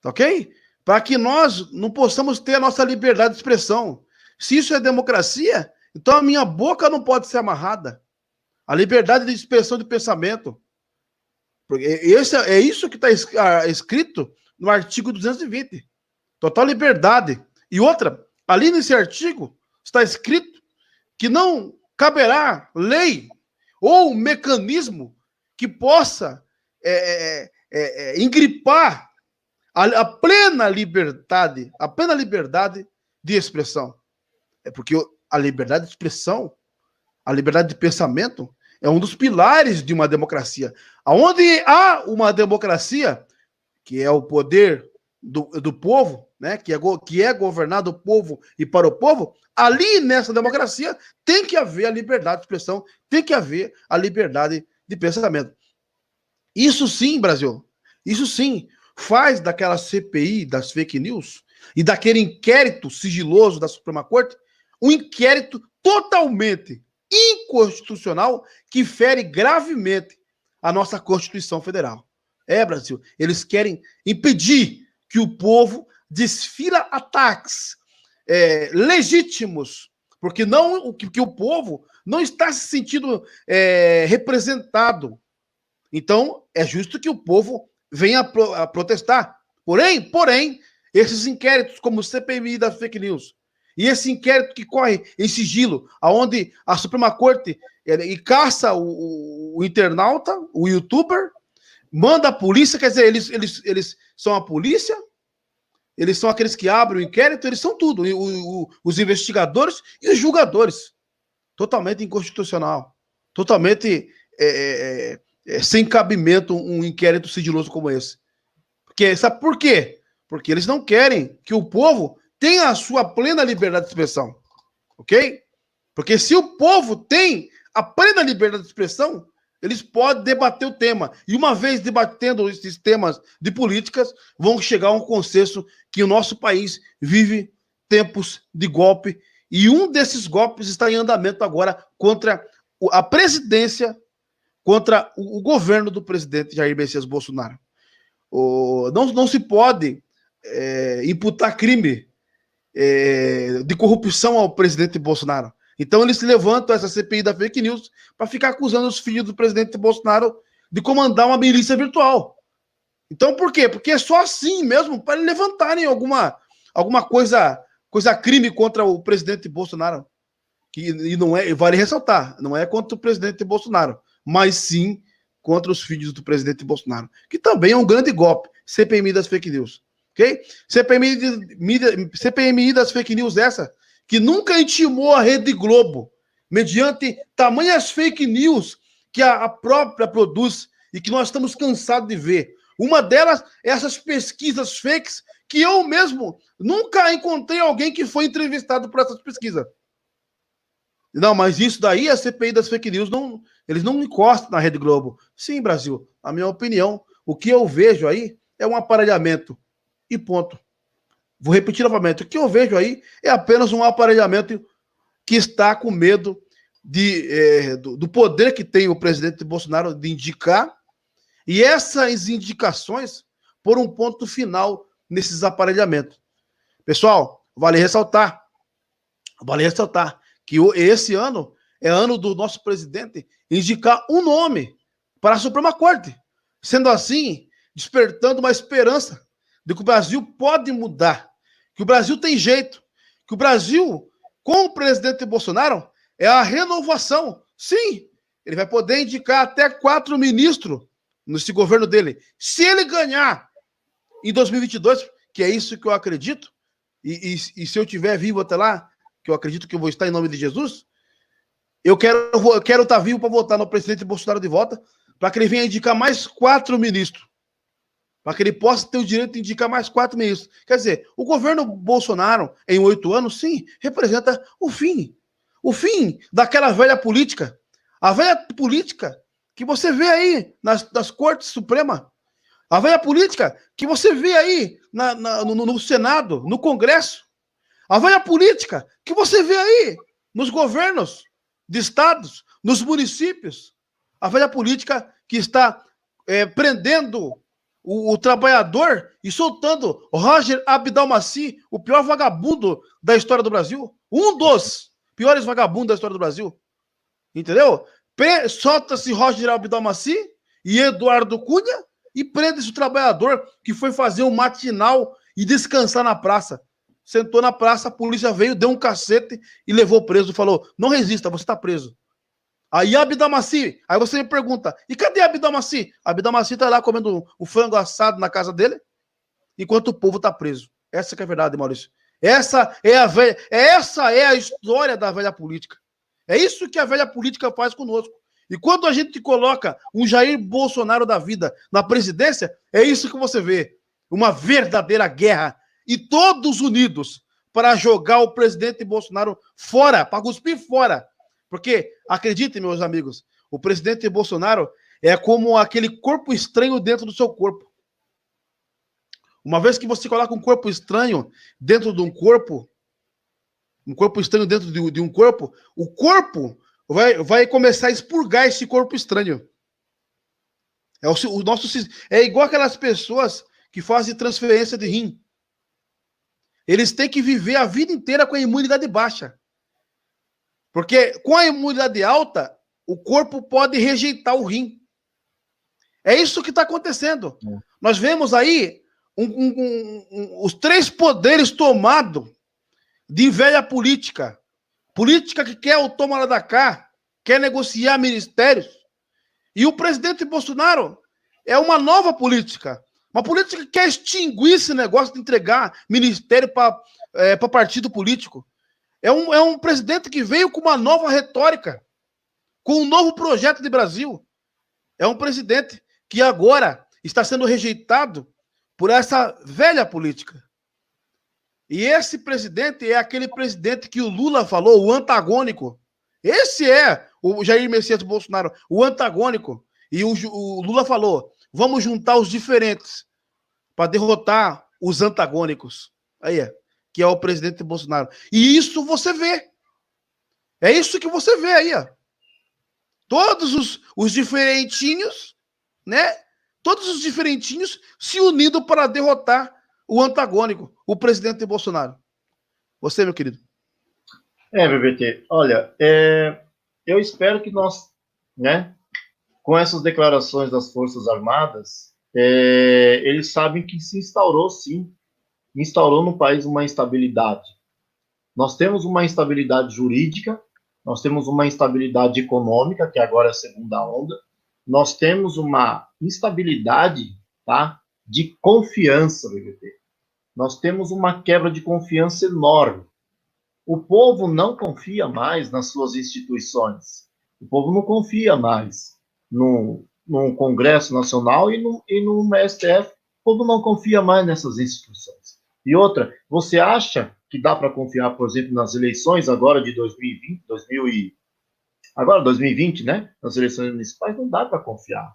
Ok? Para que nós não possamos ter a nossa liberdade de expressão. Se isso é democracia, então a minha boca não pode ser amarrada. A liberdade de expressão de pensamento. Porque é isso que está escrito no artigo 220. Total liberdade. E outra, ali nesse artigo está escrito que não caberá lei ou mecanismo que possa engripar a plena liberdade de expressão. É porque a liberdade de expressão, a liberdade de pensamento, é um dos pilares de uma democracia. Onde há uma democracia, que é o poder do povo, né, que é governado do povo e para o povo, ali nessa democracia tem que haver a liberdade de expressão, tem que haver a liberdade de pensamento. Isso sim, Brasil, isso sim faz daquela CPI das fake news e daquele inquérito sigiloso da Suprema Corte um inquérito totalmente inconstitucional que fere gravemente a nossa Constituição Federal. Brasil, eles querem impedir que o povo desfira ataques legítimos, porque que o povo não está se sentindo representado. Então, é justo que o povo venha a protestar. Porém, esses inquéritos como o CPMI das fake news e esse inquérito que corre em sigilo, aonde a Suprema Corte caça o internauta, o youtuber, manda a polícia, quer dizer, eles são a polícia, eles são aqueles que abrem o inquérito, eles são tudo, os investigadores e os julgadores. Totalmente inconstitucional, totalmente sem cabimento um inquérito sigiloso como esse. Sabe por quê? Porque eles não querem que o povo tenha a sua plena liberdade de expressão, ok? Porque se o povo tem a plena liberdade de expressão, eles podem debater o tema. E uma vez debatendo esses temas de políticas, vão chegar a um consenso que o nosso país vive tempos de golpe. E um desses golpes está em andamento agora contra a presidência, contra o governo do presidente Jair Messias Bolsonaro. Não se pode imputar crime de corrupção ao presidente Bolsonaro. Então eles levantam essa CPI da fake news para ficar acusando os filhos do presidente Bolsonaro de comandar uma milícia virtual. Então por quê? Porque é só assim mesmo para levantarem alguma coisa crime contra o presidente Bolsonaro. E não é, vale ressaltar, não é contra o presidente Bolsonaro, mas sim contra os filhos do presidente Bolsonaro, que também é um grande golpe. CPMI das fake news. Ok? CPMI das fake news essa que nunca intimou a Rede Globo, mediante tamanhas fake news que a própria produz e que nós estamos cansados de ver. Uma delas é essas pesquisas fakes que eu mesmo nunca encontrei alguém que foi entrevistado por essas pesquisas. Não, mas isso daí, a CPI das fake news, eles não encostam na Rede Globo. Sim, Brasil, na minha opinião, o que eu vejo aí é um aparelhamento. E ponto. Vou repetir novamente. O que eu vejo aí é apenas um aparelhamento que está com medo do poder que tem o presidente Bolsonaro de indicar, e essas indicações por um ponto final nesses aparelhamentos. Pessoal, vale ressaltar que esse ano é ano do nosso presidente indicar um nome para a Suprema Corte. Sendo assim, despertando uma esperança de que o Brasil pode mudar, que o Brasil tem jeito, que o Brasil, com o presidente Bolsonaro, é a renovação. Sim, ele vai poder indicar até 4 ministros nesse governo dele. Se ele ganhar em 2022, que é isso que eu acredito, e se eu estiver vivo até lá, que eu acredito que eu vou estar em nome de Jesus, eu quero estar vivo para votar no presidente Bolsonaro de volta, para que ele venha indicar mais 4 ministros. Para que ele possa ter o direito de indicar mais 4 ministros. Quer dizer, o governo Bolsonaro, em 8 anos, sim, representa o fim. O fim daquela velha política. A velha política que você vê aí nas Cortes Supremas. A velha política que você vê aí no Senado, no Congresso. A velha política que você vê aí nos governos de estados, nos municípios. A velha política que está prendendo o trabalhador e soltando Roger Abdelmaci, o pior vagabundo da história do Brasil. Um dos piores vagabundos da história do Brasil. Entendeu? Solta-se Roger Abdelmaci e Eduardo Cunha e prende-se o trabalhador que foi fazer um matinal e descansar na praça. Sentou na praça, a polícia veio, deu um cacete e levou preso. Falou, não resista, você está preso. Aí Abdelmaci, aí você me pergunta, e cadê Abdelmaci? Abdelmaci está lá comendo um frango assado na casa dele, enquanto o povo está preso. Essa que é a verdade, Maurício. Essa é a história da velha política. É isso que a velha política faz conosco. E quando a gente coloca um Jair Bolsonaro da vida na presidência, é isso que você vê. uma verdadeira guerra, e todos unidos para jogar o presidente Bolsonaro fora, para cuspir fora. Porque, acreditem, meus amigos, o presidente Bolsonaro é como aquele corpo estranho dentro do seu corpo. Uma vez que você coloca um corpo estranho dentro de um corpo estranho dentro de um corpo, o corpo vai começar a expurgar esse corpo estranho. É igual aquelas pessoas que fazem transferência de rim. Eles têm que viver a vida inteira com a imunidade baixa. Porque com a imunidade alta, o corpo pode rejeitar o rim. É isso que está acontecendo. Nós vemos aí os três poderes tomados de velha política. Política que quer o toma lá da cá, quer negociar ministérios. E o presidente Bolsonaro é uma nova política. Uma política que quer extinguir esse negócio de entregar ministério para partido político. É um presidente que veio com uma nova retórica, com um novo projeto de Brasil. É um presidente que agora está sendo rejeitado por essa velha política. E esse presidente é aquele presidente que o Lula falou, o antagônico. Esse é o Jair Messias Bolsonaro, o antagônico. E o Lula falou, vamos juntar os diferentes para derrotar os antagônicos. Aí que é o presidente Bolsonaro. E isso você vê. É isso que você vê aí, ó. Todos os diferentinhos, né? Todos os diferentinhos se unindo para derrotar o antagônico, o presidente Bolsonaro. Você, meu querido. BBT, olha, eu espero que nós, né, com essas declarações das Forças Armadas, eles sabem que se instaurou no país uma instabilidade. Nós temos uma instabilidade jurídica, nós temos uma instabilidade econômica, que agora é a segunda onda, nós temos uma instabilidade, tá, de confiança, BBT. Nós temos uma quebra de confiança enorme. O povo não confia mais nas suas instituições. O povo não confia mais no Congresso Nacional e no STF. O povo não confia mais nessas instituições. E outra, você acha que dá para confiar, por exemplo, nas eleições agora de 2020, né? Nas eleições municipais, não dá para confiar.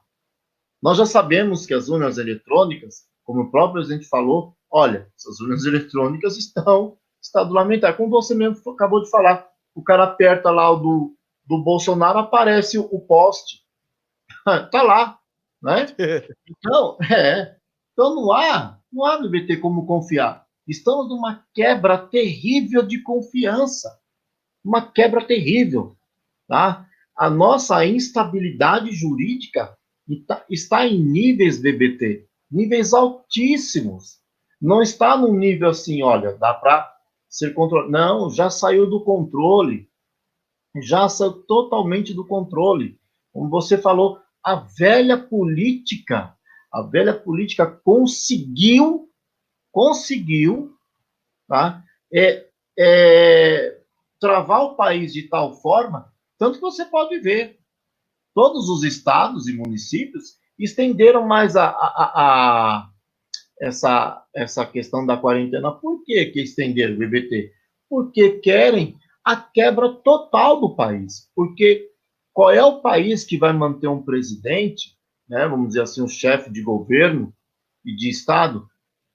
Nós já sabemos que as urnas eletrônicas, como o próprio presidente falou, olha, essas urnas eletrônicas estão estado-lamentar. Como você mesmo acabou de falar, o cara aperta lá o do Bolsonaro, aparece o poste. Tá lá, né? Então, não há, BBT, como confiar. Estamos numa quebra terrível de confiança. Uma quebra terrível, tá? A nossa instabilidade jurídica está em níveis, BBT, níveis altíssimos. Não está num nível assim, olha, dá para ser controlado. Não, já saiu do controle. Já saiu totalmente do controle. Como você falou, a velha política conseguiu, tá? Travar o país de tal forma, tanto que você pode ver, todos os estados e municípios estenderam mais essa questão da quarentena. Por que estenderam, BBT? Porque querem a quebra total do país. Porque qual é o país que vai manter um presidente, né, vamos dizer assim, um chefe de governo e de Estado,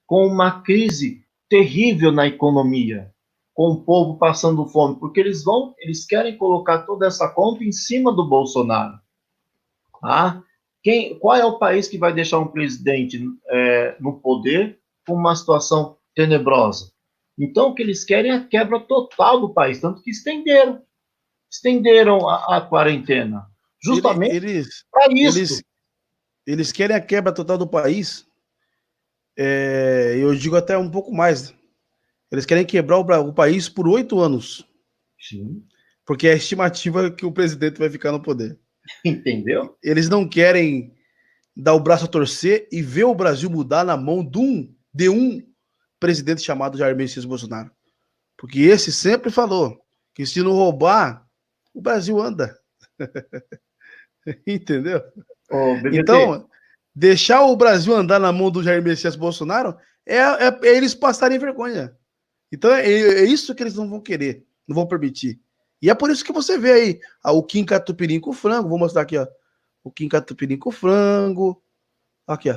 com uma crise terrível na economia, com o povo passando fome? Porque eles querem colocar toda essa conta em cima do Bolsonaro. Tá? Qual é o país que vai deixar um presidente no poder com uma situação tenebrosa? Então, o que eles querem é a quebra total do país, tanto que estenderam a quarentena, justamente para isso. Eles querem a quebra total do país, eu digo até um pouco mais. Eles querem quebrar o país por 8 anos. Sim. Porque é a estimativa é que o presidente vai ficar no poder. Entendeu? Eles não querem dar o braço a torcer e ver o Brasil mudar na mão de um presidente chamado Jair Messias Bolsonaro. Porque esse sempre falou que se não roubar, o Brasil anda. Entendeu? BBT. Então, deixar o Brasil andar na mão do Jair Messias Bolsonaro é eles passarem vergonha. Então é isso que eles não vão querer, não vão permitir. E é por isso que você vê aí o Kim Catupiry com frango. Vou mostrar aqui, ó. O Kim Catupiry com frango. Aqui, ó.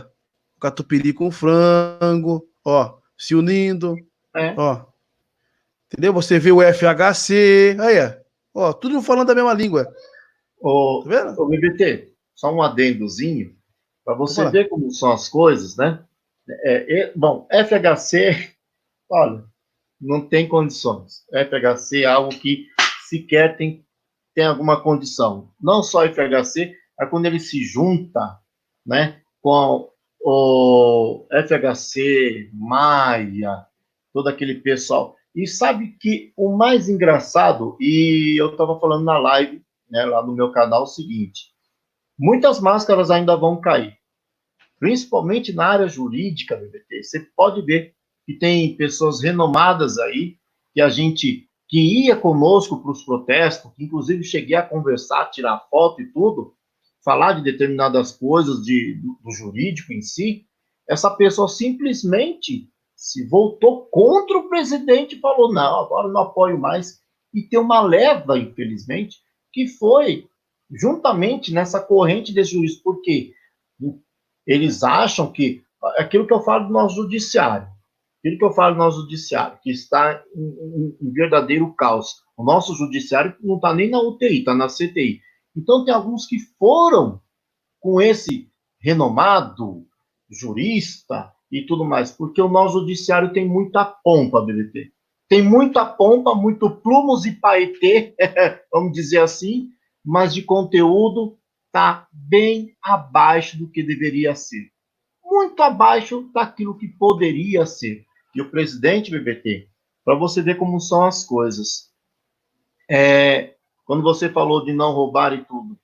O Catupiry com frango. Ó, se unindo. Ó. Entendeu? Você vê o FHC. Aí, ó. Tudo falando a mesma língua. Tá vendo? Ô, BBT, só um adendozinho, para você ver como são as coisas, né? Bom, FHC, olha, não tem condições. FHC é algo que sequer tem alguma condição. Não só FHC, é quando ele se junta, né, com o FHC, Maia, todo aquele pessoal. E sabe que o mais engraçado, e eu estava falando na live, né, lá no meu canal, o seguinte: muitas máscaras ainda vão cair, principalmente na área jurídica, BBT. Você pode ver que tem pessoas renomadas aí, que ia conosco para os protestos, que inclusive cheguei a conversar, tirar foto e tudo, falar de determinadas coisas do jurídico em si. Essa pessoa simplesmente se voltou contra o presidente e falou: não, agora não apoio mais. E tem uma leva, infelizmente, que foi juntamente nessa corrente desse juiz, porque eles acham que aquilo que eu falo do nosso judiciário, que está em verdadeiro caos. O nosso judiciário não está nem na UTI, está na CTI. Então, tem alguns que foram com esse renomado jurista e tudo mais, porque o nosso judiciário tem muita pompa, BBT. Tem muita pompa, muito plumos e paetê, vamos dizer assim, mas de conteúdo está bem abaixo do que deveria ser. Muito abaixo daquilo que poderia ser. E o presidente, BBT, para você ver como são as coisas, quando você falou de não roubar e tudo,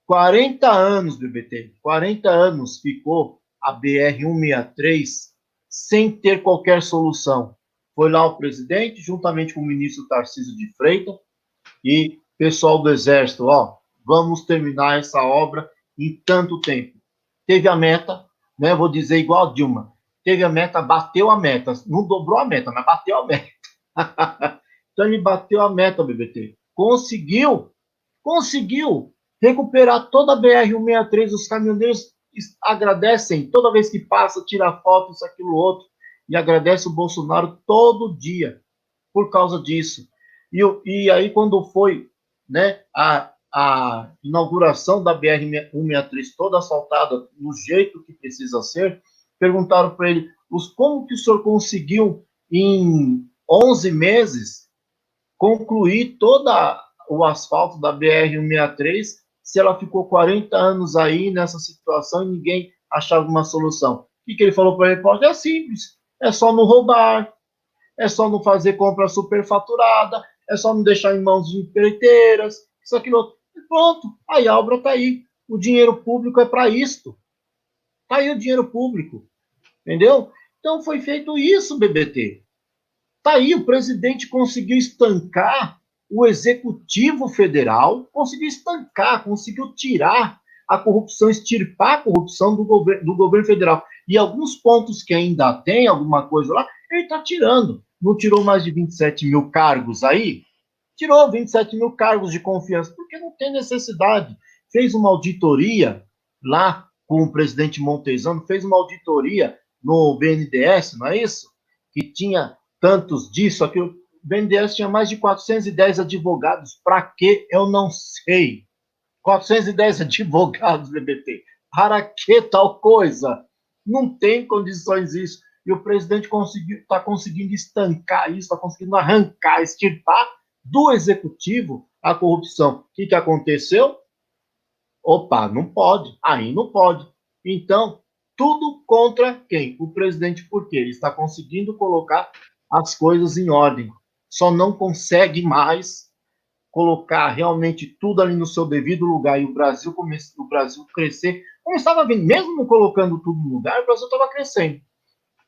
40 anos, BBT, 40 anos ficou a BR-163 sem ter qualquer solução. Foi lá o presidente, juntamente com o ministro Tarcísio de Freitas, e pessoal do Exército, vamos terminar essa obra em tanto tempo. Teve a meta, né? Vou dizer igual a Dilma. Teve a meta, bateu a meta. Não dobrou a meta, mas bateu a meta. Então ele bateu a meta, BBT. Conseguiu recuperar toda a BR-163. Os caminhoneiros agradecem toda vez que passa, tira foto, isso, aquilo, outro. E agradece o Bolsonaro todo dia por causa disso. E aí, quando foi, né, a inauguração da BR-163 toda asfaltada no jeito que precisa ser, perguntaram para ele: como que o senhor conseguiu, em 11 meses, concluir todo o asfalto da BR-163, se ela ficou 40 anos aí nessa situação e ninguém achava uma solução? O que ele falou para ele? É simples, é só não roubar, é só não fazer compra superfaturada, é só não deixar em mãos de empreiteiras, isso, aquilo. Pronto, aí a obra está aí. O dinheiro público é para isto. Está aí o dinheiro público. Entendeu? Então foi feito isso, BBT. Está aí, o presidente conseguiu estancar o Executivo Federal, conseguiu estancar, conseguiu tirar a corrupção, extirpar a corrupção do governo federal. E alguns pontos que ainda tem, alguma coisa lá, ele está tirando. Não tirou mais de 27 mil cargos aí? Tirou 27 mil cargos de confiança, porque não tem necessidade. Fez uma auditoria lá com o presidente Montezano, fez uma auditoria no BNDES, não é isso? Que tinha tantos disso, aquilo. O BNDES tinha mais de 410 advogados. Para quê? Eu não sei. 410 advogados, BBT. Para que tal coisa? Não tem condições isso. E o presidente está conseguindo estancar isso, está conseguindo arrancar, extirpar do executivo a corrupção. O que aconteceu? Opa, não pode. Aí não pode. Então, tudo contra quem? O presidente. Por quê? Ele está conseguindo colocar as coisas em ordem. Só não consegue mais colocar realmente tudo ali no seu devido lugar e o Brasil crescer. Como estava vendo, mesmo colocando tudo no lugar, o Brasil estava crescendo.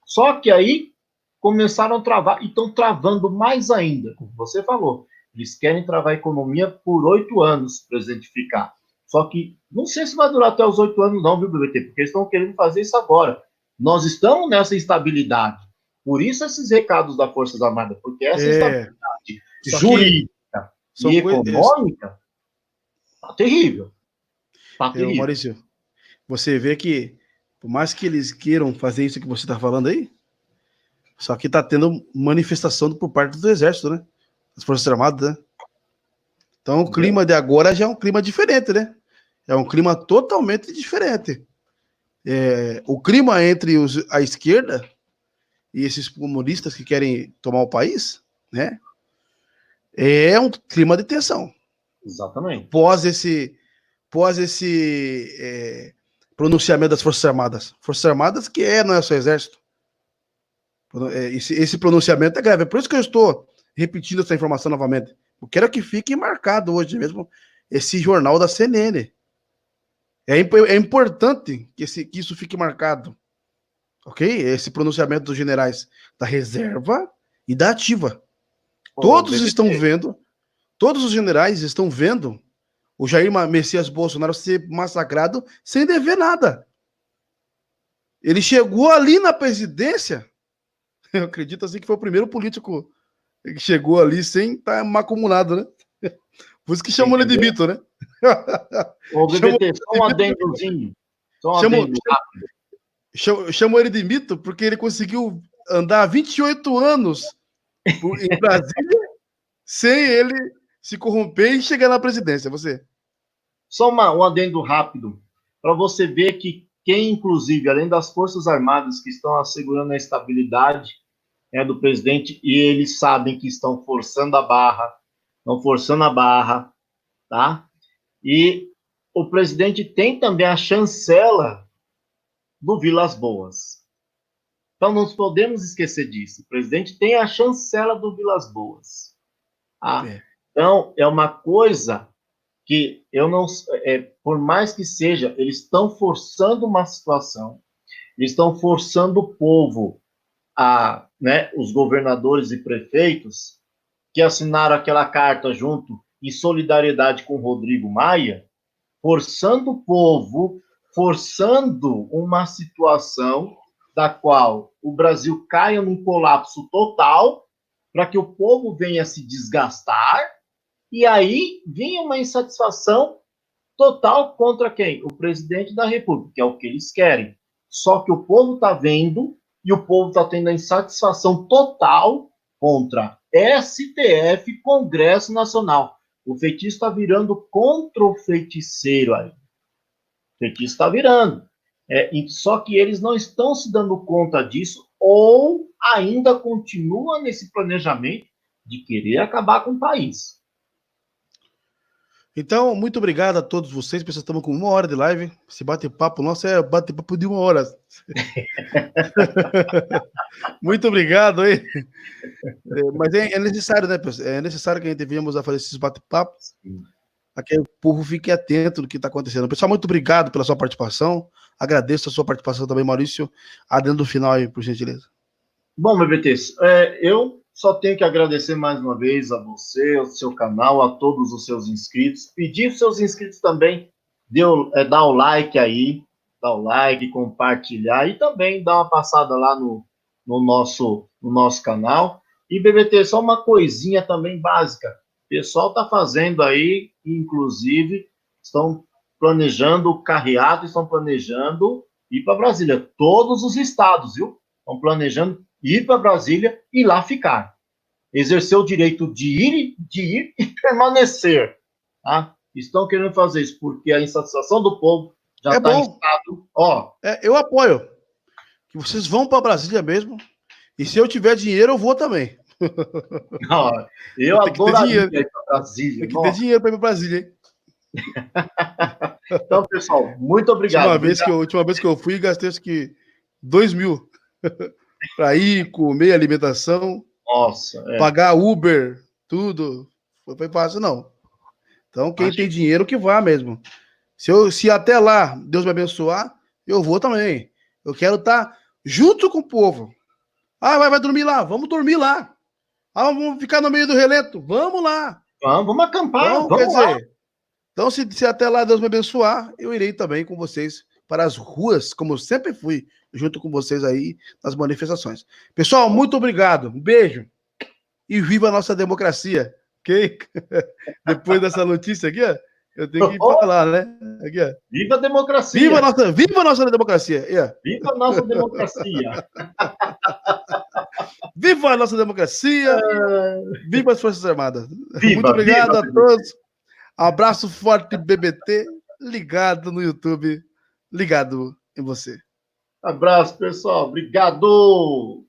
Só que aí começaram a travar e estão travando mais ainda, como você falou. Eles querem travar a economia por 8 anos, presidente ficar. Só que não sei se vai durar até os 8 anos não, viu, BBT? Porque eles estão querendo fazer isso agora. Nós estamos nessa instabilidade. Por isso esses recados das Forças Armadas, porque essa instabilidade jurídica e econômica tá terrível. Tá terrível. Maurício, você vê que, por mais que eles queiram fazer isso que você está falando aí, só que está tendo manifestação por parte do Exército, né? Das Forças Armadas, né? Então o clima de agora já é um clima diferente, né? É um clima totalmente diferente. O clima entre a esquerda e esses comunistas que querem tomar o país, né? É um clima de tensão. Exatamente. Pós esse pronunciamento das Forças Armadas. Forças Armadas que não é só Exército. Esse pronunciamento é grave. É por isso que eu estou repetindo essa informação novamente. Eu quero que fique marcado hoje mesmo esse jornal da CNN. É importante que isso fique marcado. Ok? Esse pronunciamento dos generais da reserva e da ativa. Todos os generais estão vendo o Jair Messias Bolsonaro ser massacrado sem dever nada. Ele chegou ali na presidência, eu acredito assim que foi o primeiro político que chegou ali sem estar macumunado, né? Por isso que chamam ele de mito, né? Ô, BBT, só um adendozinho. Chamou ele de mito porque ele conseguiu andar 28 anos em Brasília sem ele se corromper e chegar na presidência. Você? Só um adendo rápido, para você ver que quem, inclusive, além das Forças Armadas que estão assegurando a estabilidade do presidente, e eles sabem que estão forçando a barra, tá? E o presidente tem também a chancela do Vilas Boas. Então, não podemos esquecer disso. O presidente tem a chancela do Vilas Boas. Tá? Então, é uma coisa que eu não... por mais que seja, eles estão forçando uma situação, eles estão forçando o povo, os governadores e prefeitos, que assinaram aquela carta junto, em solidariedade com o Rodrigo Maia, forçando o povo, forçando uma situação da qual o Brasil caia num colapso total, para que o povo venha se desgastar, e aí vinha uma insatisfação total contra quem? O presidente da República, que é o que eles querem. Só que o povo está vendo, e o povo está tendo a insatisfação total contra STF, Congresso Nacional. O feitiço está virando contra o feiticeiro aí. O feitiço está virando. Só que eles não estão se dando conta disso, ou ainda continuam nesse planejamento de querer acabar com o país. Então, muito obrigado a todos vocês. Pessoal, estamos com 1 hora de live. Esse bate-papo nosso é bate-papo de 1 hora. Muito obrigado aí. Mas é necessário, né, pessoal? É necessário que a gente venhamos a fazer esses bate-papos, para que o povo fique atento do que está acontecendo. Pessoal, muito obrigado pela sua participação. Agradeço a sua participação também, Maurício. Adendo do final aí, por gentileza. Bom, BBT, eu só tenho que agradecer mais uma vez a você, ao seu canal, a todos os seus inscritos. Pedir para os seus inscritos também dar o like aí, dar o like, compartilhar e também dar uma passada lá no nosso canal. E, BBT, só uma coisinha também básica. O pessoal está fazendo aí, inclusive, estão planejando carreado, estão planejando ir para Brasília. Todos os estados, viu? Estão planejando ir para Brasília e lá ficar. Exercer o direito de ir e permanecer. Tá? Estão querendo fazer isso, porque a insatisfação do povo já está em estado... eu apoio. Que vocês vão para Brasília mesmo. E se eu tiver dinheiro, eu vou também. Eu adoraria ir para Brasília. Tem que ter dinheiro para ir para Brasília, hein? Então, pessoal, muito obrigado. A última vez que eu fui, gastei acho que 2 mil para ir, comer, alimentação. Nossa. Pagar Uber, tudo. Não foi fácil, não. Então, quem tem dinheiro que vá mesmo. Se até lá Deus me abençoar, eu vou também. Eu quero estar junto com o povo. Vai dormir lá? Vamos dormir lá. Vamos ficar no meio do relento? Vamos lá. Vamos acampar. Então, quer dizer, Então, se até lá Deus me abençoar, eu irei também com vocês para as ruas, como eu sempre fui, junto com vocês aí nas manifestações. Pessoal, muito obrigado. Um beijo. E viva a nossa democracia. Ok? Depois dessa notícia aqui, ó, eu tenho que falar, né? Aqui, ó. Viva a democracia! Viva a nossa democracia! Yeah. Viva a nossa democracia! Viva a nossa democracia! Viva as Forças Armadas! Viva, muito obrigado viva, a todos. Abraço forte, BBT. Ligado no YouTube. Ligado em você. Abraço, pessoal. Obrigado!